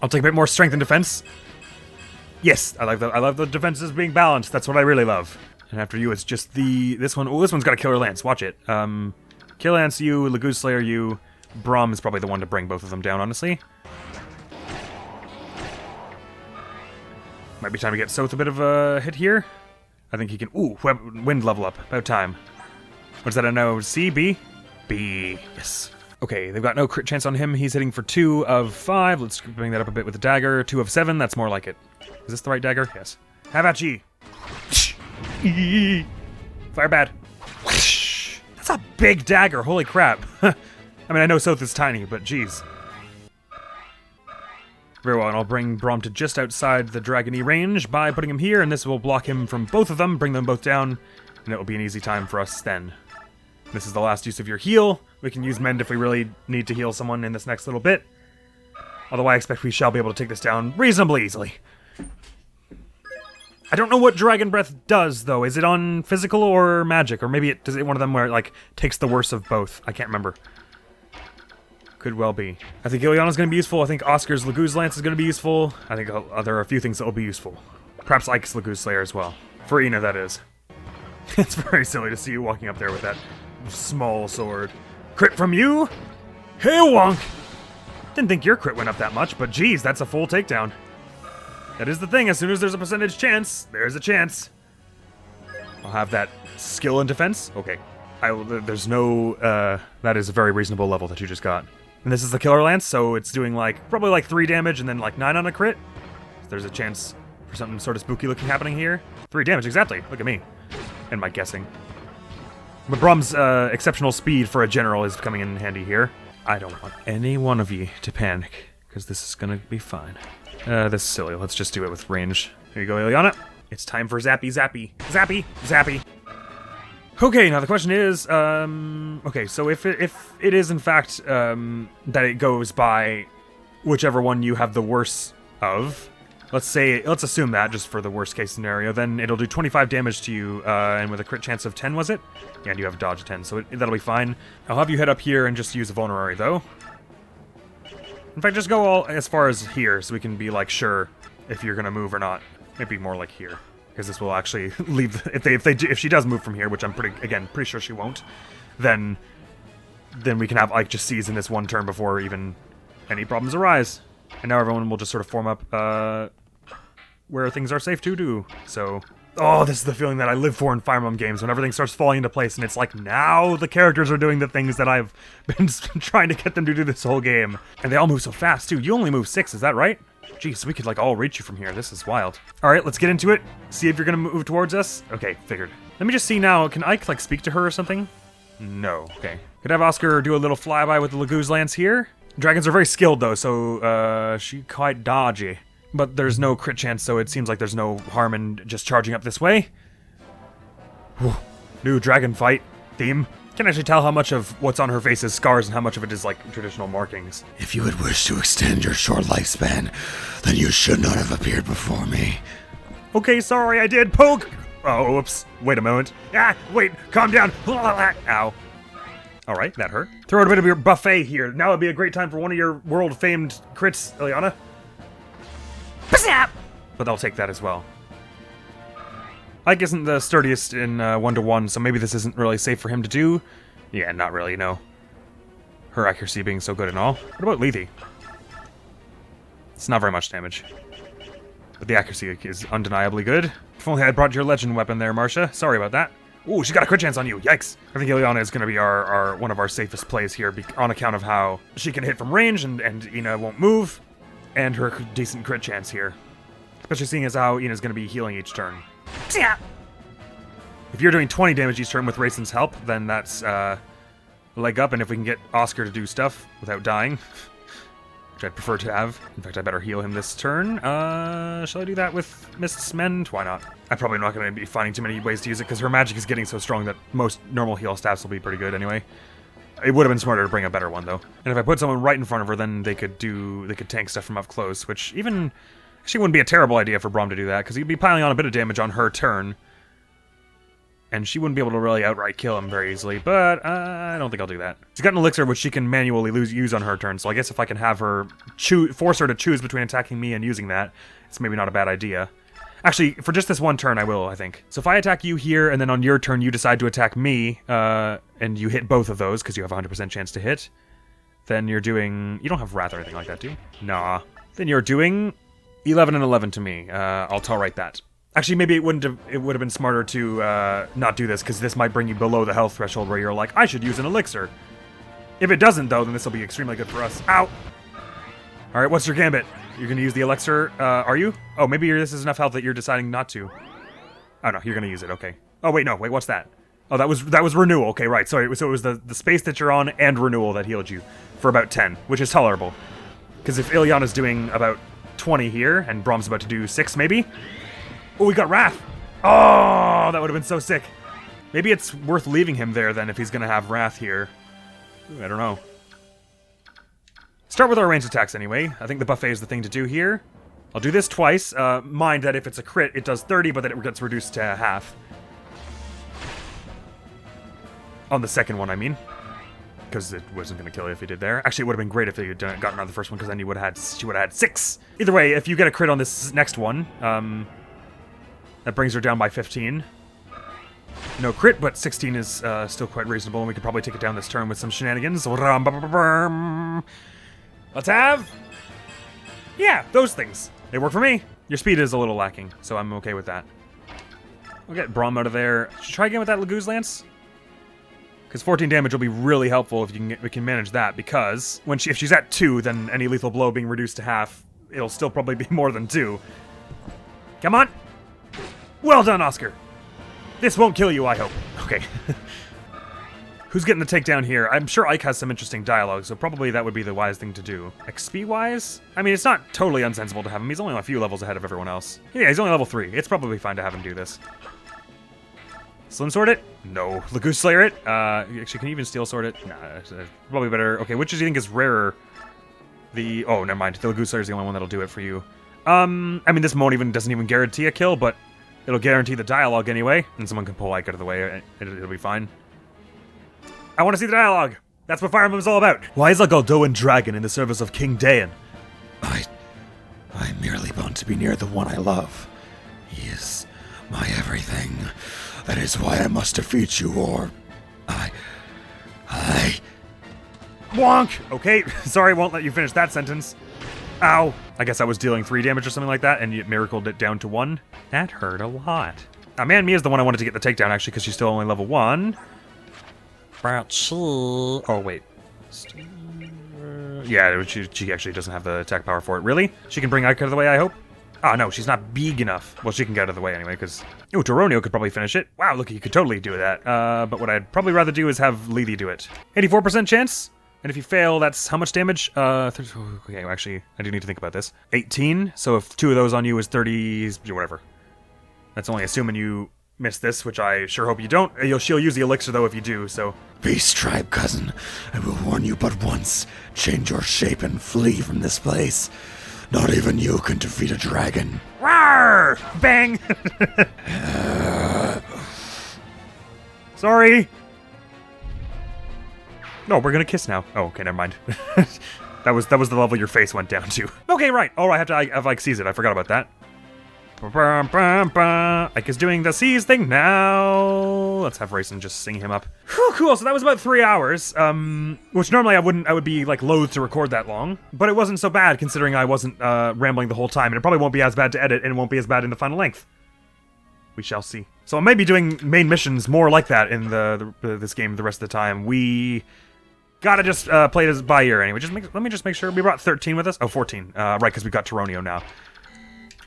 I'll take a bit more strength and defense. Yes, I love the defenses being balanced. That's what I really love. And after you, it's just this one. Oh, this one's got a Killer Lance. Watch it. Killer Lance, you. Lagoon Slayer, you. Braum is probably the one to bring both of them down, honestly. Might be time to get Soth a bit of a hit here. I think he can... Ooh, wind level up. About time. What's that? I know. C? B? B. Yes. Okay, they've got no crit chance on him. He's hitting for 2 of 5. Let's bring that up a bit with the dagger. 2 of 7. That's more like it. Is this the right dagger? Yes. Have at ye. Fire bad. That's a big dagger. Holy crap. I mean, I know Soth is tiny, but geez. Very well, and I'll bring Braum to just outside the Dragony range by putting him here, and this will block him from both of them, bring them both down, and it will be an easy time for us then. This is the last use of your heal. We can use Mend if we really need to heal someone in this next little bit. Although I expect we shall be able to take this down reasonably easily. I don't know what Dragon Breath does, though. Is it on physical or magic? Or maybe does it one of them where it, like, takes the worst of both? I can't remember. Could well be. I think Ileana's going to be useful. I think Oscar's Lagoon's Lance is going to be useful. I think there are a few things that will be useful. Perhaps Ike's Lagoon Slayer as well. For Ina, that is. It's very silly to see you walking up there with that small sword. Crit from you? Hey, wonk! Didn't think your crit went up that much, but geez, that's a full takedown. That is the thing, as soon as there's a percentage chance, there's a chance. I'll have that skill and defense. Okay. There's no, that is a very reasonable level that you just got. And this is the Killer Lance, so it's doing probably 3 damage and then 9 on a crit. So there's a chance for something sort of spooky looking happening here. 3 damage, exactly. Look at me. And my guessing. But Braum's exceptional speed for a general is coming in handy here. I don't want any one of you to panic, because this is gonna be fine. This is silly. Let's just do it with range. Here you go, Ileana. It's time for Zappy Zappy. Zappy! Zappy! Okay, now the question is, okay, so if it is in fact that it goes by whichever one you have the worst of, let's assume that just for the worst case scenario, then it'll do 25 damage to you, and with a crit chance of 10, was it? Yeah, and you have a dodge of 10, so that'll be fine. I'll have you head up here and just use a vulnerary though. In fact, just go all as far as here, so we can be like sure if you're gonna move or not. Maybe more like here, because this will actually leave. If she does move from here, which I'm pretty sure she won't, then we can have Ike just seize in this one turn before even any problems arise. And now everyone will just sort of form up where things are safe to do. So, oh, this is the feeling that I live for in Fire Emblem games, when everything starts falling into place, and it's like, now the characters are doing the things that I've been trying to get them to do this whole game. And they all move so fast, too. You only move 6, is that right? Jeez, we could, like, all reach you from here. This is wild. All right, let's get into it. See if you're gonna move towards us. Okay, figured. Let me just see now. Can Ike, like, speak to her or something? No. Okay. Could have Oscar do a little flyby with the Laguz Lance here. Dragons are very skilled, though, so, she's quite dodgy. But there's no crit chance, so it seems like there's no harm in just charging up this way. Whew. New dragon fight theme. Can't actually tell how much of what's on her face is scars and how much of it is, like, traditional markings. If you would wish to extend your short lifespan, then you should not have appeared before me. Okay, sorry, I did poke. Oh, whoops. Wait a moment. Ah, wait, calm down. Ow. All right, that hurt. Throw out a bit of your buffet here. Now would be a great time for one of your world-famed crits, Ileana. But I'll take that as well. Ike isn't the sturdiest in 1-to-1, so maybe this isn't really safe for him to do. Yeah, not really, no. Her accuracy being so good and all. What about Lethe? It's not very much damage. But the accuracy is undeniably good. If only I had brought your legend weapon there, Marcia. Sorry about that. Ooh, she got a crit chance on you. Yikes. I think Ileana is going to be our one of our safest plays here on account of how she can hit from range and Ina won't move. And her decent crit chance here. Especially seeing as how Ina's going to be healing each turn. If you're doing 20 damage each turn with Raisin's help, then that's a leg up. And if we can get Oscar to do stuff without dying, which I'd prefer to have. In fact, I better heal him this turn. Shall I do that with Mist's Mend? Why not? I'm probably not going to be finding too many ways to use it, because her magic is getting so strong that most normal heal staffs will be pretty good anyway. It would have been smarter to bring a better one, though. And if I put someone right in front of her, then they could tank stuff from up close, which even actually wouldn't be a terrible idea for Braum to do that, because he'd be piling on a bit of damage on her turn. And she wouldn't be able to really outright kill him very easily, but I don't think I'll do that. She's got an elixir which she can manually use on her turn, so I guess if I can have her force her to choose between attacking me and using that, it's maybe not a bad idea. Actually, for just this one turn, I will, I think. So if I attack you here, and then on your turn you decide to attack me, and you hit both of those, because you have a 100% chance to hit, then you're doing... You don't have Wrath or anything like that, do you? Nah. Then you're doing 11 and 11 to me. I'll tolerate that. Actually, maybe it would have been smarter to not do this, because this might bring you below the health threshold where you're like, I should use an elixir. If it doesn't, though, then this will be extremely good for us. Ow! Alright, what's your gambit? You're going to use the elixir, are you? Oh, maybe this is enough health that you're deciding not to. Oh, no, you're going to use it, okay. Oh, wait, no, wait, what's that? Oh, that was renewal, okay, right, sorry. So it was the space that you're on and renewal that healed you for about 10, which is tolerable. Because if Ileana's doing about 20 here, and Braum's about to do 6, maybe? Oh, we got Wrath! Oh, that would have been so sick. Maybe it's worth leaving him there, then, if he's going to have Wrath here. Ooh, I don't know. Start with our ranged attacks anyway. I think the buffet is the thing to do here. I'll do this twice. Mind that if it's a crit, it does 30, but then it gets reduced to half. On the second one, I mean. Because it wasn't going to kill you if you did there. Actually, it would have been great if you had gotten on the first one, because then she would have had 6. Either way, if you get a crit on this next one, that brings her down by 15. No crit, but 16 is still quite reasonable, and we could probably take it down this turn with some shenanigans. Let's have... Yeah, those things. They work for me. Your speed is a little lacking, so I'm okay with that. We'll get Braum out of there. Should we try again with that Laguz Lance? Because 14 damage will be really helpful if we can manage that, because if she's at 2, then any lethal blow being reduced to half, it'll still probably be more than 2. Come on! Well done, Oscar! This won't kill you, I hope. Okay. Who's getting the takedown here? I'm sure Ike has some interesting dialogue, so probably that would be the wise thing to do. XP-wise? I mean, it's not totally unsensible to have him. He's only a few levels ahead of everyone else. Yeah, he's only level 3. It's probably fine to have him do this. Slim Sword it? No. Lagoose Slayer it? Actually, can you even Steel Sword it? Nah, it's probably better. Okay, which do you think is rarer? Oh, never mind. The Lagoose Slayer is the only one that'll do it for you. I mean, this mode doesn't even guarantee a kill, but it'll guarantee the dialogue anyway, and someone can pull Ike out of the way. It'll be fine. I want to see the dialogue. That's what Fire Emblem is all about. Why is a Goldoan dragon in the service of King Dayan? I merely want to be near the one I love. He is my everything. That is why I must defeat you, or I... Wonk! Okay, sorry, won't let you finish that sentence. Ow. I guess I was dealing 3 damage or something like that, and you miracled it down to 1. That hurt a lot. Man, Mia's the one I wanted to get the takedown, actually, because she's still only level 1. But she... Oh, wait. Yeah, she actually doesn't have the attack power for it. Really? She can bring Ike out of the way, I hope? Oh, no, she's not big enough. Well, she can get out of the way anyway, because... Ooh, Toronio could probably finish it. Wow, look, you could totally do that. But what I'd probably rather do is have Lily do it. 84% chance? And if you fail, that's how much damage? Okay, well, actually, I do need to think about this. 18, so if 2 of those on you is 30... whatever. That's only assuming you miss this, which I sure hope you don't. She'll use the elixir, though, if you do, so... Beast tribe cousin, I will warn you but once. Change your shape and flee from this place. Not even you can defeat a dragon. Rawr! Bang! Sorry. No, we're gonna kiss now. Oh, okay, never mind. that was the level your face went down to. Okay, right. Oh, I have like seize it. I forgot about that. Ike is doing the seize thing now. Let's have Rayson just sing him up. Whew, cool. So that was about 3 hours. Which normally I would be like loath to record that long, but it wasn't so bad considering I wasn't rambling the whole time, and it probably won't be as bad to edit, and it won't be as bad in the final length. We shall see. So I may be doing main missions more like that in this game the rest of the time. We gotta just play this by ear anyway. Let me just make sure we brought 13 with us. Oh, 14. Right, because we got Toronio now.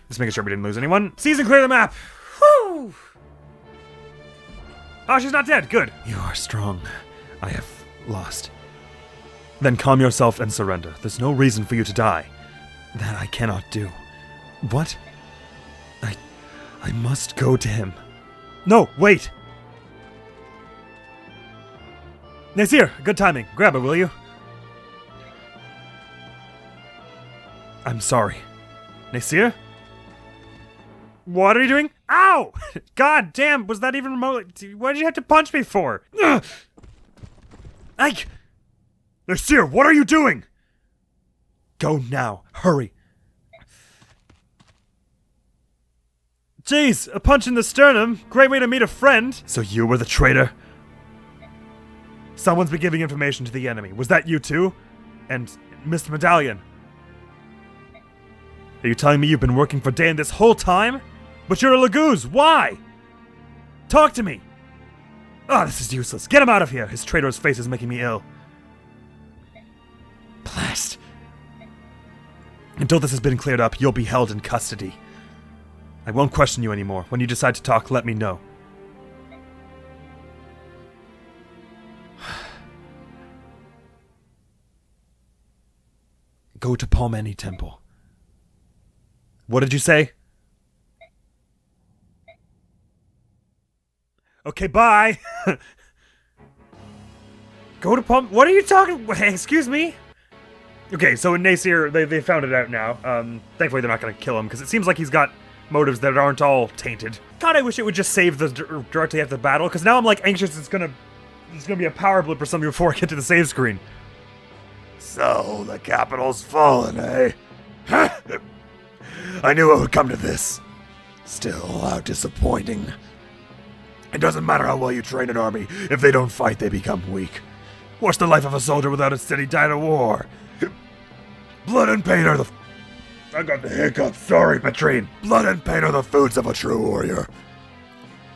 Just making sure we didn't lose anyone. Seize and clear the map. Woo! Oh, she's not dead. Good. You are strong. I have lost. Then calm yourself and surrender. There's no reason for you to die. That I cannot do. What? I must go to him. No, wait! Nasir, good timing. Grab it, will you? I'm sorry. Nasir? What are you doing? Ow! God damn, was that even remotely... What did you have to punch me for? Ugh. Ike! Nasir, what are you doing? Go now. Hurry. Jeez, a punch in the sternum. Great way to meet a friend. So you were the traitor? Someone's been giving information to the enemy. Was that you too? And Mr. Medallion? Are you telling me you've been working for Dan this whole time? But you're a Lagoose. Why? Talk to me. Ah, this is useless. Get him out of here. His traitor's face is making me ill. Blast. Until this has been cleared up, you'll be held in custody. I won't question you anymore. When you decide to talk, let me know. Go to Palmeni Temple. What did you say? Okay, bye. Go to Palm... What are you talking... Excuse me? Okay, so in Nasir, they found it out now. Thankfully, they're not going to kill him, because it seems like he's got motives that aren't all tainted. God, I wish it would just save the directly after the battle, because now I'm, like, anxious it's gonna be a power blip or something before I get to the save screen. So, the capital's fallen, eh? I knew it would come to this. Still, how disappointing. It doesn't matter how well you train an army. If they don't fight, they become weak. What's the life of a soldier without a steady diet of war? Blood and pain are the... I got the hiccups. Sorry, Petrine. Blood and pain are the foods of a true warrior.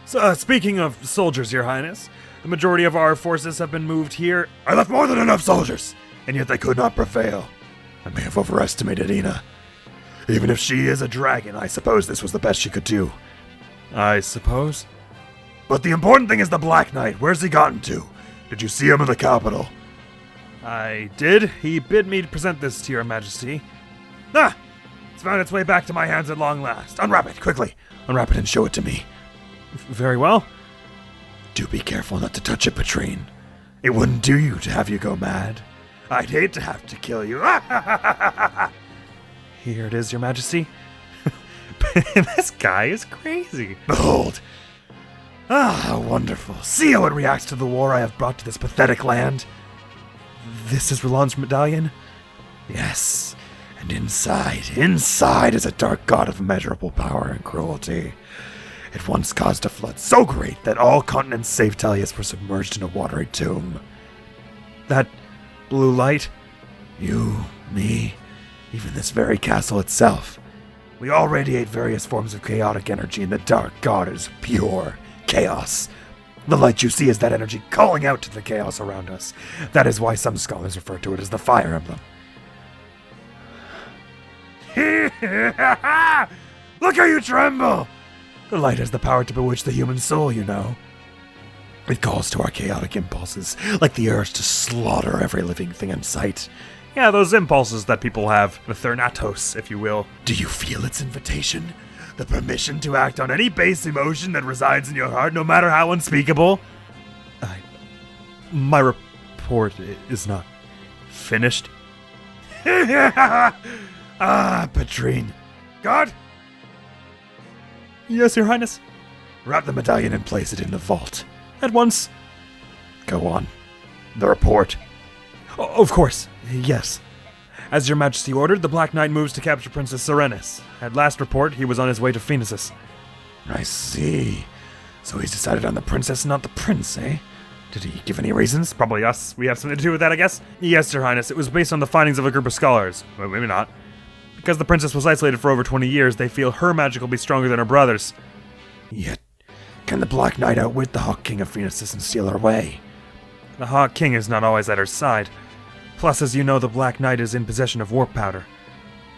So, speaking of soldiers, Your Highness, the majority of our forces have been moved here. I left more than enough soldiers, and yet they could not prevail. I may have overestimated Ina. Even if she is a dragon, I suppose this was the best she could do. I suppose. But the important thing is the Black Knight. Where's he gotten to? Did you see him in the capital? I did. He bid me to present this to Your Majesty. Ah! It's found its way back to my hands at long last. Unwrap it, quickly. Unwrap it and show it to me. Very well. Do be careful not to touch it, Patrine. It wouldn't do you to have you go mad. I'd hate to have to kill you. Here it is, Your Majesty. This guy is crazy. Behold. Ah, how wonderful. See how it reacts to the war I have brought to this pathetic land. This is Reliance Medallion? Yes, and inside is a dark god of immeasurable power and cruelty. It once caused a flood so great that all continents save Tellius were submerged in a watery tomb. That blue light? You, me, even this very castle itself. We all radiate various forms of chaotic energy, and the dark god is pure chaos. The light you see is that energy calling out to the chaos around us. That is why some scholars refer to it as the Fire Emblem. Look how you tremble! The light has the power to bewitch the human soul, you know. It calls to our chaotic impulses, like the urge to slaughter every living thing in sight. Yeah, those impulses that people have, the Thanatos, if you will. Do you feel its invitation? The permission to act on any base emotion that resides in your heart, no matter how unspeakable? My report is not finished. Ah, Patrine. God? Yes, Your Highness. Wrap the medallion and place it in the vault. At once. Go on. The report. Of course, yes. As Your Majesty ordered, the Black Knight moves to capture Princess Serenis. At last report, he was on his way to Phoenicis. I see. So he's decided on the princess, not the prince, eh? Did he give any reasons? Probably us. We have something to do with that, I guess? Yes, Your Highness. It was based on the findings of a group of scholars. Well, maybe not. Because the princess was isolated for over 20 years, they feel her magic will be stronger than her brother's. Yet, can the Black Knight outwit the Hawk King of Phoenicis and steal her away? The Hawk King is not always at her side. Plus, as you know, the Black Knight is in possession of warp powder.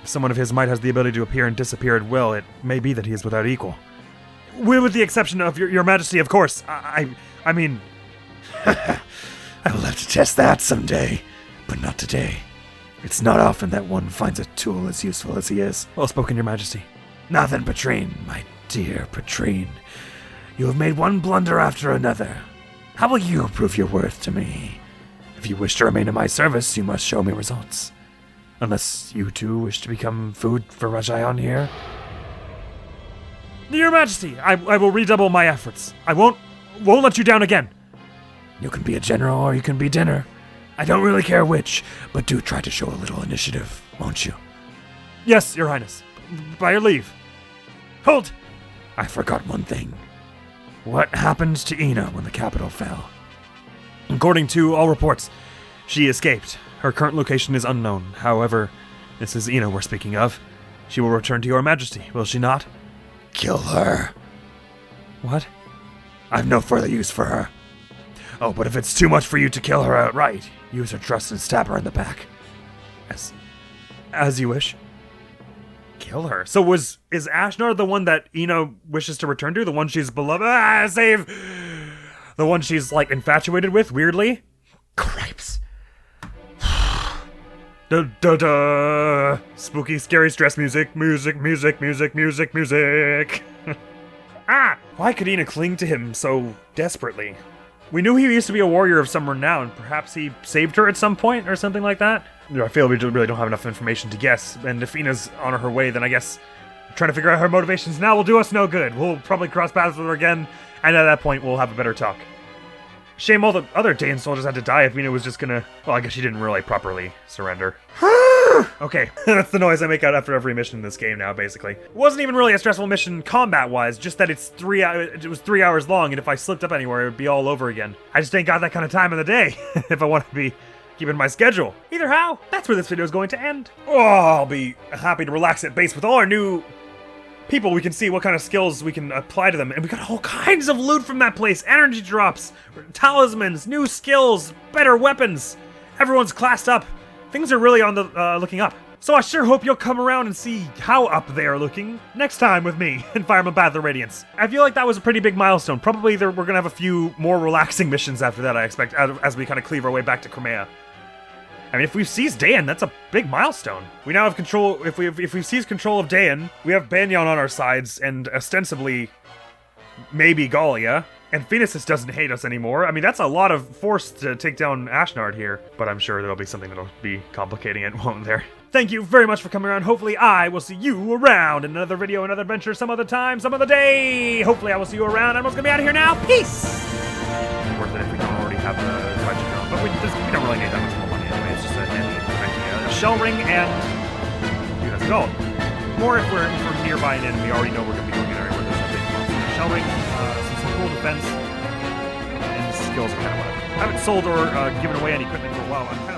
If someone of his might has the ability to appear and disappear at will, it may be that he is without equal. With the exception of your Majesty, of course. I mean... I will have to test that someday, but not today. It's not often that one finds a tool as useful as he is. Well spoken, Your Majesty. Now then, Patrine, my dear Patrine. You have made one blunder after another. How will you prove your worth to me? If you wish to remain in my service, you must show me results. Unless you too wish to become food for Rajayan here? Your Majesty, I will redouble my efforts. I won't let you down again. You can be a general or you can be dinner. I don't really care which, but do try to show a little initiative, won't you? Yes, Your Highness. By your leave. Hold! I forgot one thing. What happened to Ina when the capital fell? According to all reports, she escaped. Her current location is unknown. However, this is Ina we're speaking of. She will return to Your Majesty, will she not? Kill her. What? I've no further use for her. Oh, but if it's too much for you to kill her outright, use her trust and stab her in the back. As you wish. Kill her. So is Ashnar the one that Ina wishes to return to? The one she's beloved? Save! The one she's, like, infatuated with, weirdly? Cripes. Da-da-da! Spooky, scary stress music. Music. Ah! Why could Ina cling to him so desperately? We knew he used to be a warrior of some renown. Perhaps he saved her at some point or something like that? I feel we really don't have enough information to guess. And if Ina's on her way, then I guess trying to figure out her motivations now will do us no good. We'll probably cross paths with her again, and at that point we'll have a better talk. Shame all the other Daean soldiers had to die if Ina was just gonna... Well, I guess she didn't really properly surrender. Okay, that's the noise I make out after every mission in this game now, basically. It wasn't even really a stressful mission combat-wise, just that it was 3 hours long, and if I slipped up anywhere, it would be all over again. I just ain't got that kind of time in the day, if I want to be keeping my schedule. Either how, that's where this video is going to end. Oh, I'll be happy to relax at base with all our new people. We can see what kind of skills we can apply to them, and we got all kinds of loot from that place. Energy drops, talismans, new skills, better weapons. Everyone's classed up. Things are really on the looking up. So I sure hope you'll come around and see how up they are looking next time with me in Fire Emblem Path of Radiance. I feel like that was a pretty big milestone. Probably we're going to have a few more relaxing missions after that, I expect, as we kind of cleave our way back to Crimea. I mean, if we've seized Daean, that's a big milestone. We now have control. If we've seized control of Daean, we have Banyan on our sides, and ostensibly maybe Gallia. And Phoenixus doesn't hate us anymore. I mean, that's a lot of force to take down Ashnard here. But I'm sure there'll be something that'll be complicating it, won't there? Thank you very much for coming around. Hopefully I will see you around in another video, another adventure, some other time, some other day. Hopefully I will see you around. Admiral's gonna be out of here now. Peace! Worth it if we don't already have the budget going. But we don't really need that much more money anyway. It's just a shell ring and... Dude, that's gold. More if we're nearby an enemy. We already know we're gonna be going in an area where there's a big monster. Shell ring, some cool defense, and skills are kind of whatever. I haven't sold or given away any equipment for a while. I'm kind of